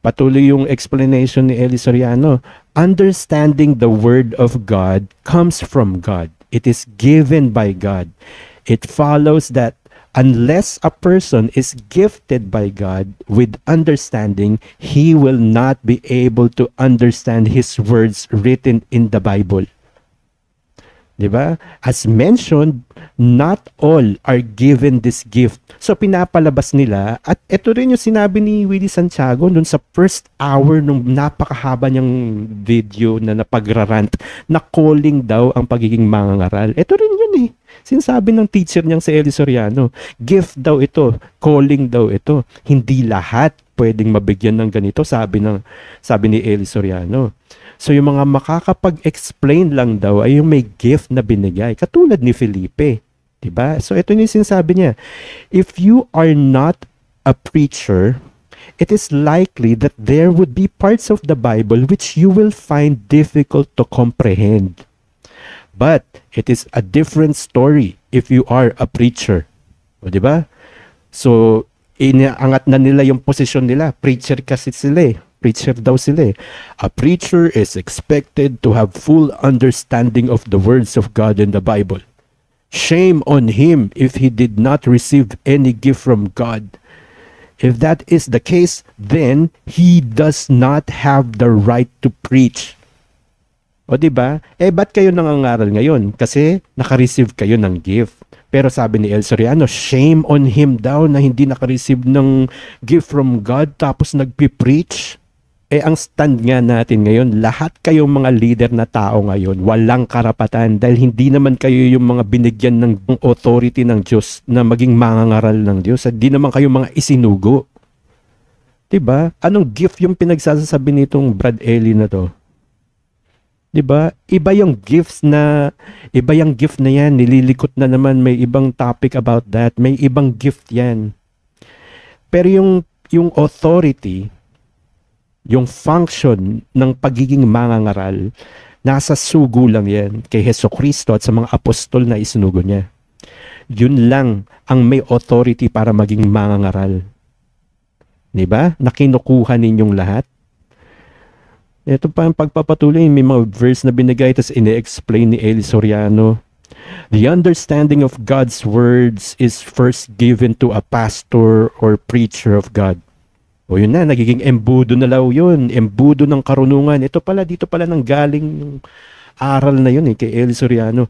Patuloy yung explanation ni Eli Soriano. Understanding the Word of God comes from God. It is given by God. It follows that unless a person is gifted by God with understanding, he will not be able to understand His words written in the Bible. Diba? As mentioned, not all are given this gift. So pinapalabas nila, at ito rin yung sinabi ni Willie Santiago dun sa first hour nung napakahaba niyang video na napagrarant na calling daw ang pagiging mangangaral. Ito rin yun eh. Sinasabi ng teacher niyang si Eli Soriano, gift daw ito, calling daw ito. Hindi lahat pwedeng mabigyan ng ganito, sabi ni Eli Soriano. So yung mga makakapag-explain lang daw ay yung may gift na binigay. Katulad ni Felipe. Diba? So ito yung sinasabi niya. If you are not a preacher, it is likely that there would be parts of the Bible which you will find difficult to comprehend. But it is a different story if you are a preacher. O diba? So inaangat na nila yung posisyon nila. Preacher kasi sila eh. Preacher daw sila eh. A preacher is expected to have full understanding of the words of God in the Bible. Shame on him if he did not receive any gift from God. If that is the case, then he does not have the right to preach. O diba? Ba't kayo nangangaral ngayon? Kasi nakareceive kayo ng gift. Pero sabi ni El Soriano, shame on him daw na hindi nakareceive ng gift from God tapos nagpipreach. Ang stand nga natin ngayon, lahat kayong mga leader na tao ngayon, walang karapatan dahil hindi naman kayo yung mga binigyan ng authority ng Diyos na maging mangangaral ng Diyos. At di naman kayo mga isinugo. Diba? Anong gift yung pinagsasabi nitong Brad Eli na to? Diba? Iba yung gift na yan, nililikot na naman, may ibang topic about that, may ibang gift yan. Pero yung authority, yung function ng pagiging mangangaral, nasa sugo lang yan kay Hesukristo at sa mga apostol na isinugo niya. Yun lang ang may authority para maging mangangaral. Diba? Na kinukuha ninyong lahat. Ito pa ang pagpapatuloy, may mga verse na binigay tapos ine-explain ni Eli Soriano. The understanding of God's words is first given to a pastor or preacher of God. O yun na, nagiging embudo na law yun. Embudo ng karunungan. Ito pala, dito pala nang galing yung aral na yun kay Eli Soriano.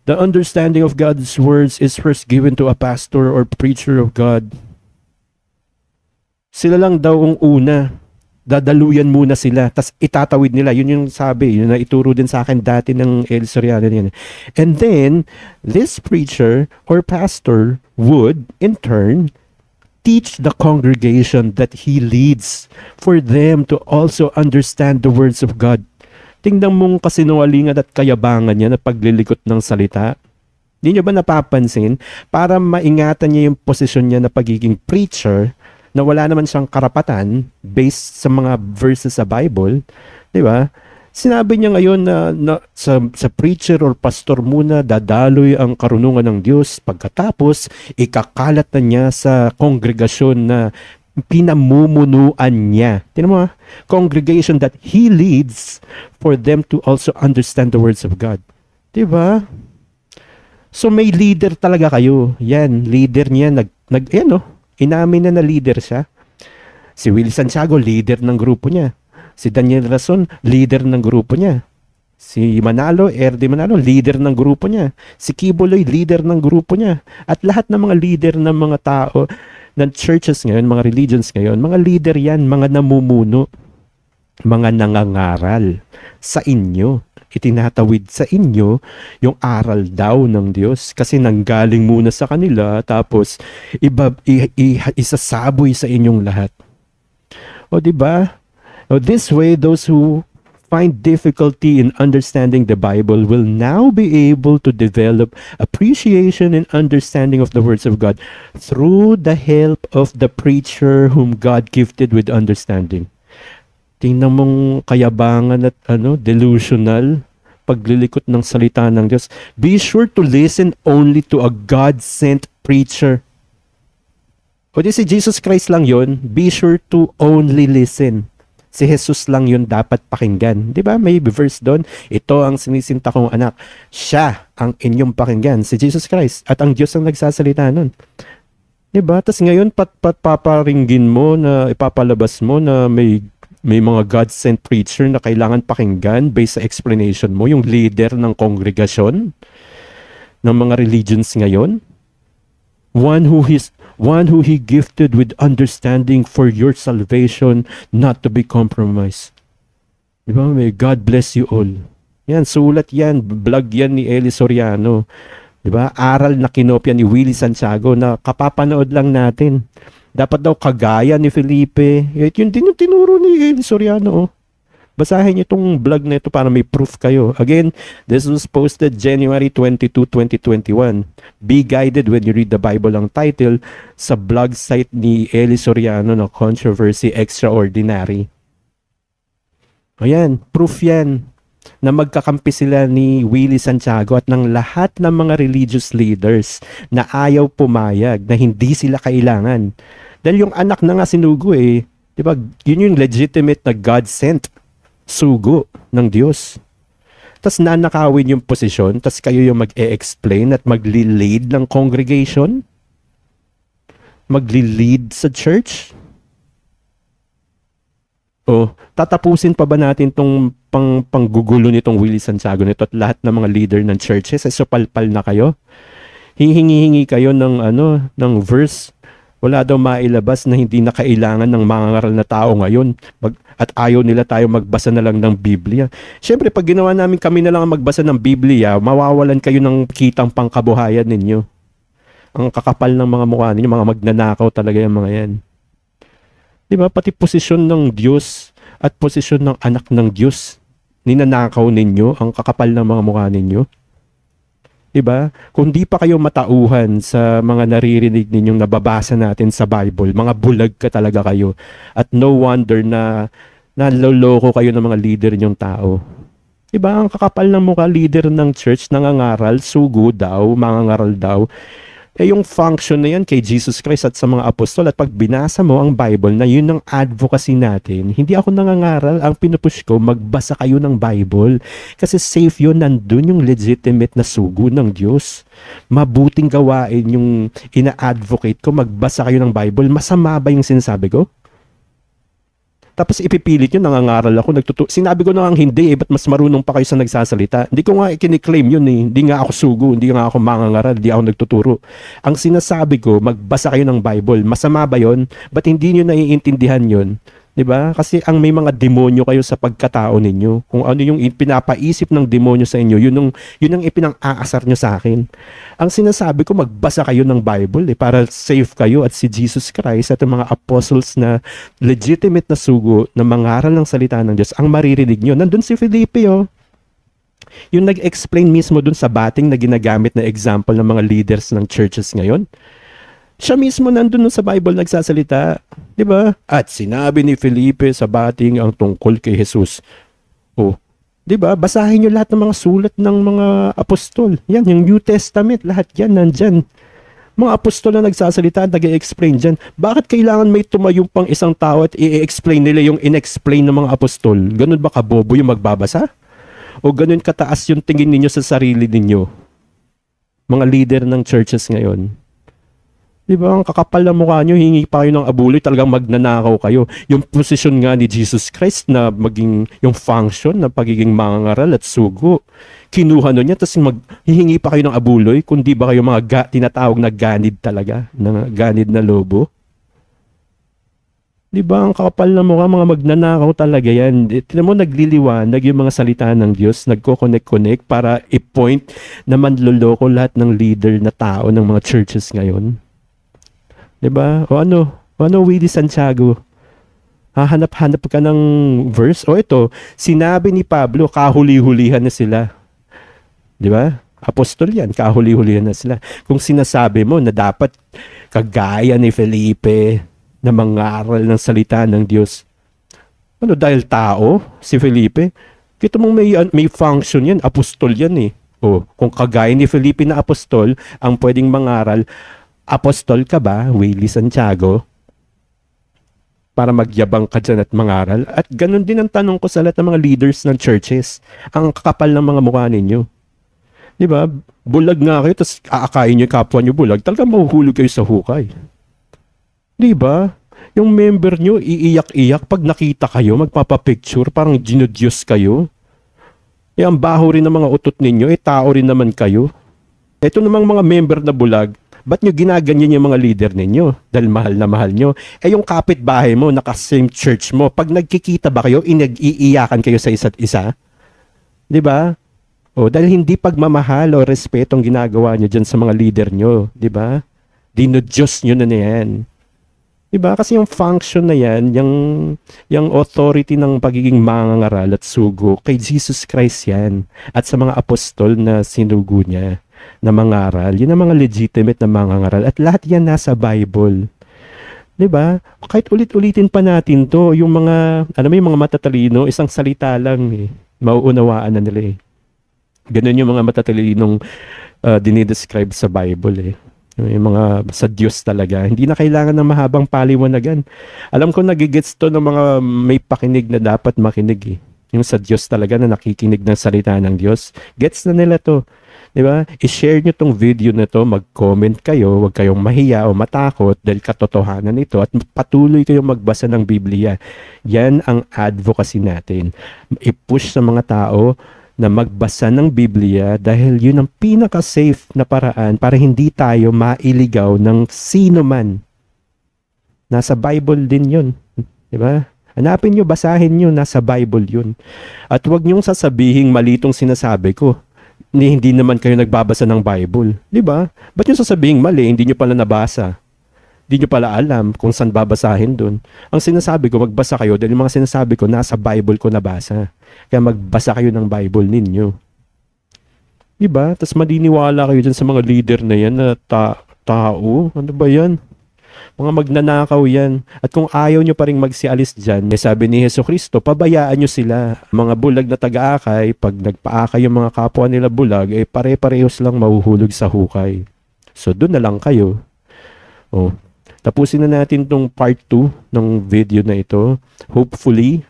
The understanding of God's words is first given to a pastor or preacher of God. Sila lang daw ang una. Dadaluyan muna sila, tas itatawid nila. Yun yung sabi, yun na ituro din sa akin dati ng El Soriano yan. And then, this preacher or pastor would, in turn, teach the congregation that he leads for them to also understand the words of God. Tingnan mong kasinungalingan at kayabangan niya na paglilikot ng salita. Hindi niyo ba napapansin? Para maingatan niya yung posisyon niya na pagiging preacher, na wala naman siyang karapatan based sa mga verses sa Bible, di ba? Sinabi niya ngayon na sa preacher or pastor muna dadaloy ang karunungan ng Diyos, pagkatapos ikakalat na niya sa kongregasyon na pinamumunuan niya. Tingnan mo, congregation that he leads for them to also understand the words of God. Di ba? So may leader talaga kayo. Yan, leader niya inamin na leader siya. Si Willie Santiago, leader ng grupo niya. Si Daniel Rason, leader ng grupo niya. Si Manalo, RD Manalo, leader ng grupo niya. Si Kiboloy, leader ng grupo niya. At lahat ng mga leader ng mga tao, ng churches ngayon, mga religions ngayon, mga leader yan, mga namumuno, mga nangangaral sa inyo. Itinatawid sa inyo yung aral daw ng Diyos kasi nanggaling muna sa kanila tapos isasaboy sa inyong lahat. O diba? O this way, those who find difficulty in understanding the Bible will now be able to develop appreciation and understanding of the words of God through the help of the preacher whom God gifted with understanding. Tingnan mong kayabangan at delusional paglilikot ng salita ng Diyos. Be sure to listen only to a God-sent preacher. O di si Jesus Christ lang yon, be sure to only listen. Si Jesus lang yun dapat pakinggan. Di ba? May verse doon, ito ang sinisinta kong anak. Siya ang inyong pakinggan, si Jesus Christ. At ang Diyos ang nagsasalita nun. Di ba? Tapos ngayon, paparinggin mo na ipapalabas mo na may mga God-sent preacher na kailangan pakinggan based sa explanation mo, yung leader ng kongregasyon ng mga religions ngayon. One who he gifted with understanding for your salvation, not to be compromised. Diba? May God bless you all. Yan, sulat yan, vlog yan ni Eli Soriano. Diba? Aral na kinopya ni Willie Santiago na kapapanood lang natin. Dapat daw kagaya ni Felipe. Yun din yung tinuro ni Eli Soriano. Basahin niyo itong vlog na ito para may proof kayo. Again, this was posted January 22, 2021. Be guided when you read the Bible ang title sa blog site ni Eli Soriano na Controversy Extraordinary. Ayan, proof yan na magkakampi sila ni Willie Santiago at ng lahat ng mga religious leaders na ayaw pumayag, na hindi sila kailangan. Dahil yung anak na nga sinugo diba, yun yung legitimate na God-sent sugo ng Diyos. Tas nanakawin yung posisyon, tas kayo yung mag-e-explain at magli-lead ng congregation, magli-lead sa church. O, tatapusin pa ba natin tong panggugulo nitong Willie Santiago nito at lahat ng mga leader ng churches? Supalpal na kayo? Hihingi kayo ng verse. Wala daw mailabas na hindi na kailangan ng mga ngaral na tao ngayon. At ayaw nila tayo magbasa na lang ng Biblia. Siyempre, pag ginawa namin kami na lang magbasa ng Biblia, mawawalan kayo ng kitang pangkabuhayan ninyo. Ang kakapal ng mga mukha ninyo, mga magnanakaw talaga yung mga yan. Diba? Pati posisyon ng Diyos at posisyon ng anak ng Diyos, ninanakaw ninyo ang kakapal ng mga mukha ninyo. Diba? Kung di pa kayo matauhan sa mga naririnig ninyong nababasa natin sa Bible, mga bulag ka talaga kayo. At no wonder na naloloko kayo ng mga leader ninyong tao. Diba? Ang kakapal ng mukha leader ng church, nangangaral, sugo daw, mangangaral daw. Yung function na yan kay Jesus Christ at sa mga apostol, at pag binasa mo ang Bible na yun ang advocacy natin, hindi ako nangangaral, ang pinupush ko, magbasa kayo ng Bible. Kasi safe yun, nandun yung legitimate na sugo ng Diyos. Mabuting gawain yung ina-advocate ko, magbasa kayo ng Bible. Masama ba yung sinasabi ko? Tapos ipipilit yun, nangangaral ako, sinabi ko na nga hindi ba't mas marunong pa kayo sa nagsasalita? Hindi ko nga ikiniklaim yun hindi nga ako sugo, hindi nga ako mangangaral, hindi ako nagtuturo. Ang sinasabi ko, magbasa kayo ng Bible. Masama ba yun? Ba't hindi nyo naiintindihan yun? 'Di ba? Kasi ang may mga demonyo kayo sa pagkatao ninyo. Kung ano yung pinapaisip ng demonyo sa inyo, yun ang ipinang-aasar nyo sa akin. Ang sinasabi ko, magbasa kayo ng Bible para safe kayo at si Jesus Christ at ang mga apostles na legitimate na sugo na mangaral ng salita ng Diyos ang maririnig nyo. Nandun si Felipe, oh. Yung nag-explain mismo dun sa bating na ginagamit na example ng mga leaders ng churches ngayon. Siya mismo nandun sa Bible nagsasalita, di ba? At sinabi ni Felipe sa bating ang tungkol kay Jesus. Oh, di ba? Basahin niyo lahat ng mga sulat ng mga apostol. Yan, yung New Testament, lahat yan nandyan. Mga apostol na nagsasalita at nag-i-explain dyan. Bakit kailangan may tumayong pang isang tao at i-explain nila yung in-explain ng mga apostol? Ganun ba kabobo yung magbabasa? O ganun kataas yung tingin ninyo sa sarili ninyo? Mga leader ng churches ngayon. Di ba? Ang kakapal na mukha nyo, hingi pa kayo ng abuloy, talagang magnanakaw kayo. Yung posisyon nga ni Jesus Christ na maging yung function na pagiging mangangaral at sugo. Kinuha nun niya, tapos hihingi pa kayo ng abuloy, kundi ba kayo mga tinatawag na ganid talaga, na ganid na lobo? Di ba? Ang kakapal na mukha, mga magnanakaw talaga yan. Tignan mo, nagliliwanag yung mga salita ng Diyos, nagko-connect para i-point na manloloko lahat ng leader na tao ng mga churches ngayon. Diba? O ano, Willie Santiago? Hahanap-hanap ka ng verse? O ito, sinabi ni Pablo, kahuli-hulihan na sila. Diba? Apostol yan, kahuli-hulihan na sila. Kung sinasabi mo na dapat kagaya ni Felipe na mangaral ng salita ng Diyos. Ano, dahil tao, si Felipe? Kita mong may function yan, apostol yan eh. O, kung kagaya ni Felipe na apostol, ang pwedeng mangaral, apostol ka ba, Willie Santiago? Para magyabang ka dyan at mangaral. At ganun din ang tanong ko sa lahat ng mga leaders ng churches. Ang kakapal ng mga mukha ninyo. Di ba? Bulag nga kayo, tapos aakayin nyo yung kapwa nyo bulag. Talagang mahuhulog kayo sa hukay. Di ba? Yung member nyo, iiyak-iyak pag nakita kayo, magpapapicture, parang ginudyos kayo. Eh, ang baho rin ng mga utot ninyo, tao rin naman kayo. Ito namang mga member na bulag, ba't nyo ginaganyan yung mga leader ninyo? Dahil mahal na mahal nyo. Eh yung kapitbahay mo, naka-same church mo, pag nagkikita ba kayo, nag-iiyakan kayo sa isa't isa? Di ba? O, dahil hindi pagmamahal o respetong ginagawa nyo dyan sa mga leader nyo. Di ba? Dinudyos nyo na yan. Di ba? Kasi yung function na yan, yung authority ng pagiging mangangaral at sugo, kay Jesus Christ yan. At sa mga apostol na sinugo niya na mangaral. Yun ang mga legitimate na mangangaral. At lahat yan nasa Bible. Diba? Kahit ulit-ulitin pa natin to, yung mga, yung mga matatalino, isang salita lang eh. Mauunawaan na nila eh. Ganun yung mga matatalinong dinidescribe sa Bible eh. Yung mga sa Diyos talaga. Hindi na kailangan ng mahabang paliwanagan. Alam ko nagigets to ng mga may pakinig na dapat makinig eh. Yung sa Diyos talaga na nakikinig ng salita ng Diyos. Gets na nila to. Diba? I-share nyo tong video na to, mag-comment kayo, huwag kayong mahiya o matakot dahil katotohanan ito at patuloy kayong magbasa ng Biblia. Yan ang advocacy natin. I-push sa mga tao na magbasa ng Biblia dahil yun ang pinaka-safe na paraan para hindi tayo mailigaw ng sino man. Nasa Bible din yun. Diba? Hanapin nyo, basahin nyo, nasa Bible yun. At huwag nyong sasabihin malitong sinasabi ko. Hindi naman kayo nagbabasa ng Bible. Di ba? Ba't yung sasabihin mali, hindi nyo pala nabasa? Hindi nyo pala alam kung saan babasahin dun. Ang sinasabi ko, magbasa kayo dahil yung mga sinasabi ko, nasa Bible ko nabasa. Kaya magbasa kayo ng Bible ninyo. Di ba? Tapos maniniwala kayo dyan sa mga leader na yan na tao. Ano ba yan? Mga magnanakaw yan. At kung ayaw nyo pa rin magsialis dyan, sabi ni Jesucristo, pabayaan nyo sila. Mga bulag na taga-akay, pag nagpaakay yung mga kapwa nila bulag, pare-parehos lang mahuhulog sa hukay. So, doon na lang kayo. Oh. Tapusin na natin tong part 2 ng video na ito. Hopefully,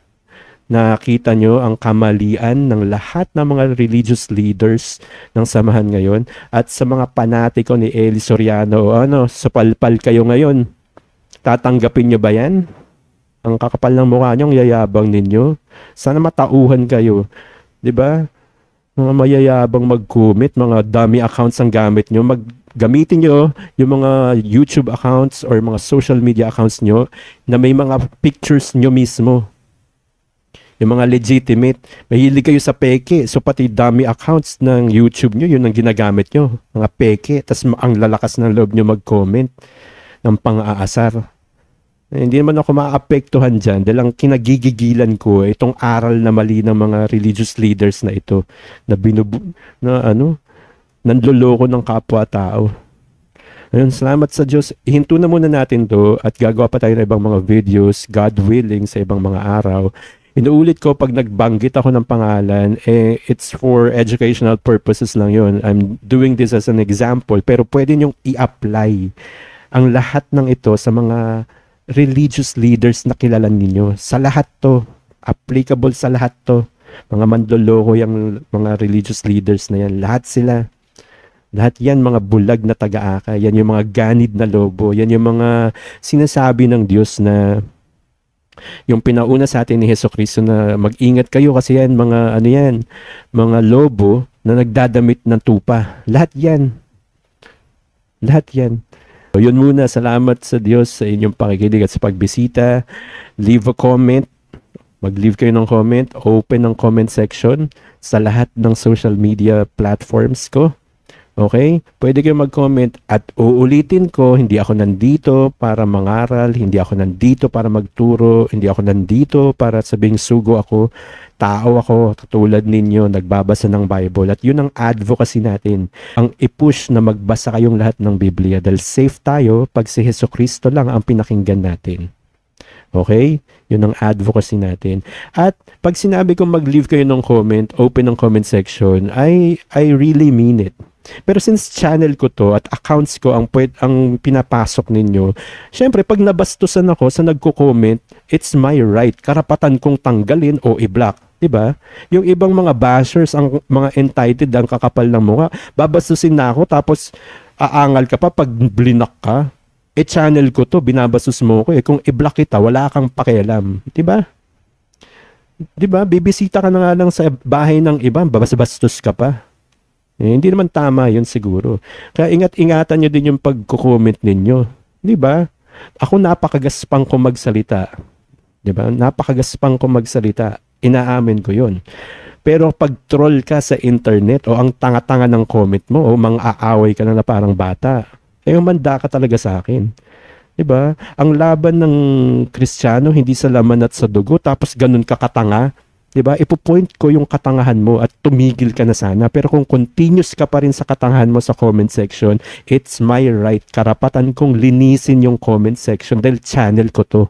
nakita nyo ang kamalian ng lahat ng mga religious leaders ng samahan ngayon at sa mga panatiko ni Eli Soriano. Sapalpal kayo ngayon. Tatanggapin nyo ba yan? Ang kakapal ng mukha nyo, ang yayabang ninyo. Sana matauhan kayo. Diba? Mga mayayabang mag-commit, mga dummy accounts ang gamit nyo. gamitin nyo yung mga YouTube accounts or mga social media accounts nyo na may mga pictures nyo mismo. Yung mga legitimate. Mahilig kayo sa peke. So pati dummy accounts ng YouTube nyo, yun ang ginagamit nyo. Mga peke. Tapos ang lalakas ng loob nyo mag-comment ng pang-aasar. Hindi naman ako maapektuhan dyan dahil ang kinagigigilan ko itong aral na mali ng mga religious leaders na ito na nanloloko ng kapwa-tao. Ayun, salamat sa Diyos. Ihinto na muna natin to at gagawa pa tayo ng ibang mga videos, God willing, sa ibang mga araw. Inuulit ko, pag nagbanggit ako ng pangalan, it's for educational purposes lang yun. I'm doing this as an example, pero pwede nyong i-apply ang lahat ng ito sa mga religious leaders na kilala ninyo. Sa lahat to. Applicable sa lahat to. Mga mandoloko yung mga religious leaders na yan. Lahat sila. Lahat yan mga bulag na taga-aka. Yan yung mga ganid na lobo. Yan yung mga sinasabi ng Diyos na yung pinauna sa atin ni Hesukristo na mag-ingat kayo kasi yan mga lobo na nagdadamit ng tupa. Lahat yan. Lahat yan. So, yun muna, salamat sa Diyos sa inyong pakikinig at sa pagbisita. Leave a comment. Mag-leave kayo ng comment. Open ang comment section sa lahat ng social media platforms ko. Okay? Pwede kayo mag-comment at uulitin ko, hindi ako nandito para mangaral, hindi ako nandito para magturo, hindi ako nandito para sabing sugo ako. Tao ako, katulad ninyo, nagbabasa ng Bible. At yun ang advocacy natin. Ang i-push na magbasa kayong lahat ng Biblia. Dahil safe tayo pag si Hesukristo lang ang pinakinggan natin. Okay? Yun ang advocacy natin. At pag sinabi kong mag-leave kayo ng comment, open ng comment section, I really mean it. Pero since channel ko to at accounts ko ang pinapasok ninyo, syempre pag nabastusan ako sa nagko-comment, it's my right. Karapatan kong tanggalin o i-block. Diba? Yung ibang mga bashers, ang mga entitled, ang kakapal ng mukha, babastusin na ako tapos aangal ka pa pag blinak ka. Channel ko to, binabastos mo ko. Kung i-block kita, wala kang pakialam. Diba? Diba? Bibisita ka na nga lang sa bahay ng iba, babasbastos ka pa. Hindi naman tama yun siguro. Kaya ingat-ingatan nyo din yung pagko-comment ninyo. Diba? Ako napakagaspang ko magsalita. Diba? Napakagaspang ko magsalita. Inaamin ko yun. Pero pag troll ka sa internet o ang tanga-tanga ng comment mo o mang-aaway ka na parang bata, manda ka talaga sa akin. Diba? Ang laban ng Kristiyano hindi sa laman at sa dugo tapos ganun ka katanga. Diba? Ipo-point ko yung katangahan mo at tumigil ka na sana. Pero kung continuous ka pa rin sa katangahan mo sa comment section, it's my right. Karapatan kong linisin yung comment section dahil channel ko to.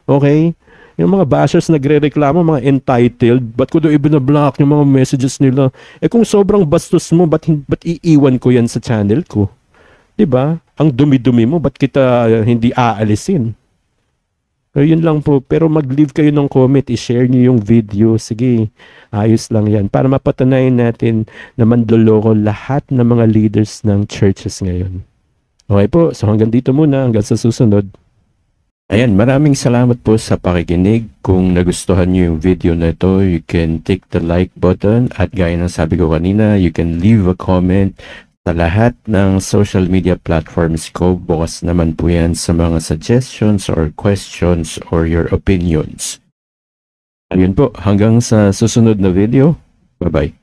Okay? Yung mga bashers nagre-reklamo, mga entitled, ba't ko doon ibinablock yung mga messages nila? Kung sobrang bastos mo, ba't iiwan ko yan sa channel ko? Diba? Ang dumi-dumi mo, ba't kita hindi aalisin? So, yun lang po. Pero mag-leave kayo ng comment, i-share nyo yung video. Sige, ayos lang yan. Para mapatunayan natin na mandoloko lahat ng mga leaders ng churches ngayon. Okay po, so hanggang dito muna, hanggang sa susunod. Ayan, maraming salamat po sa pakikinig. Kung nagustuhan nyo yung video na ito, you can click the like button. At gaya ng sabi ko kanina, you can leave a comment. Sa lahat ng social media platforms ko, bukas naman po yan sa mga suggestions or questions or your opinions. Ayun po, hanggang sa susunod na video. Bye-bye.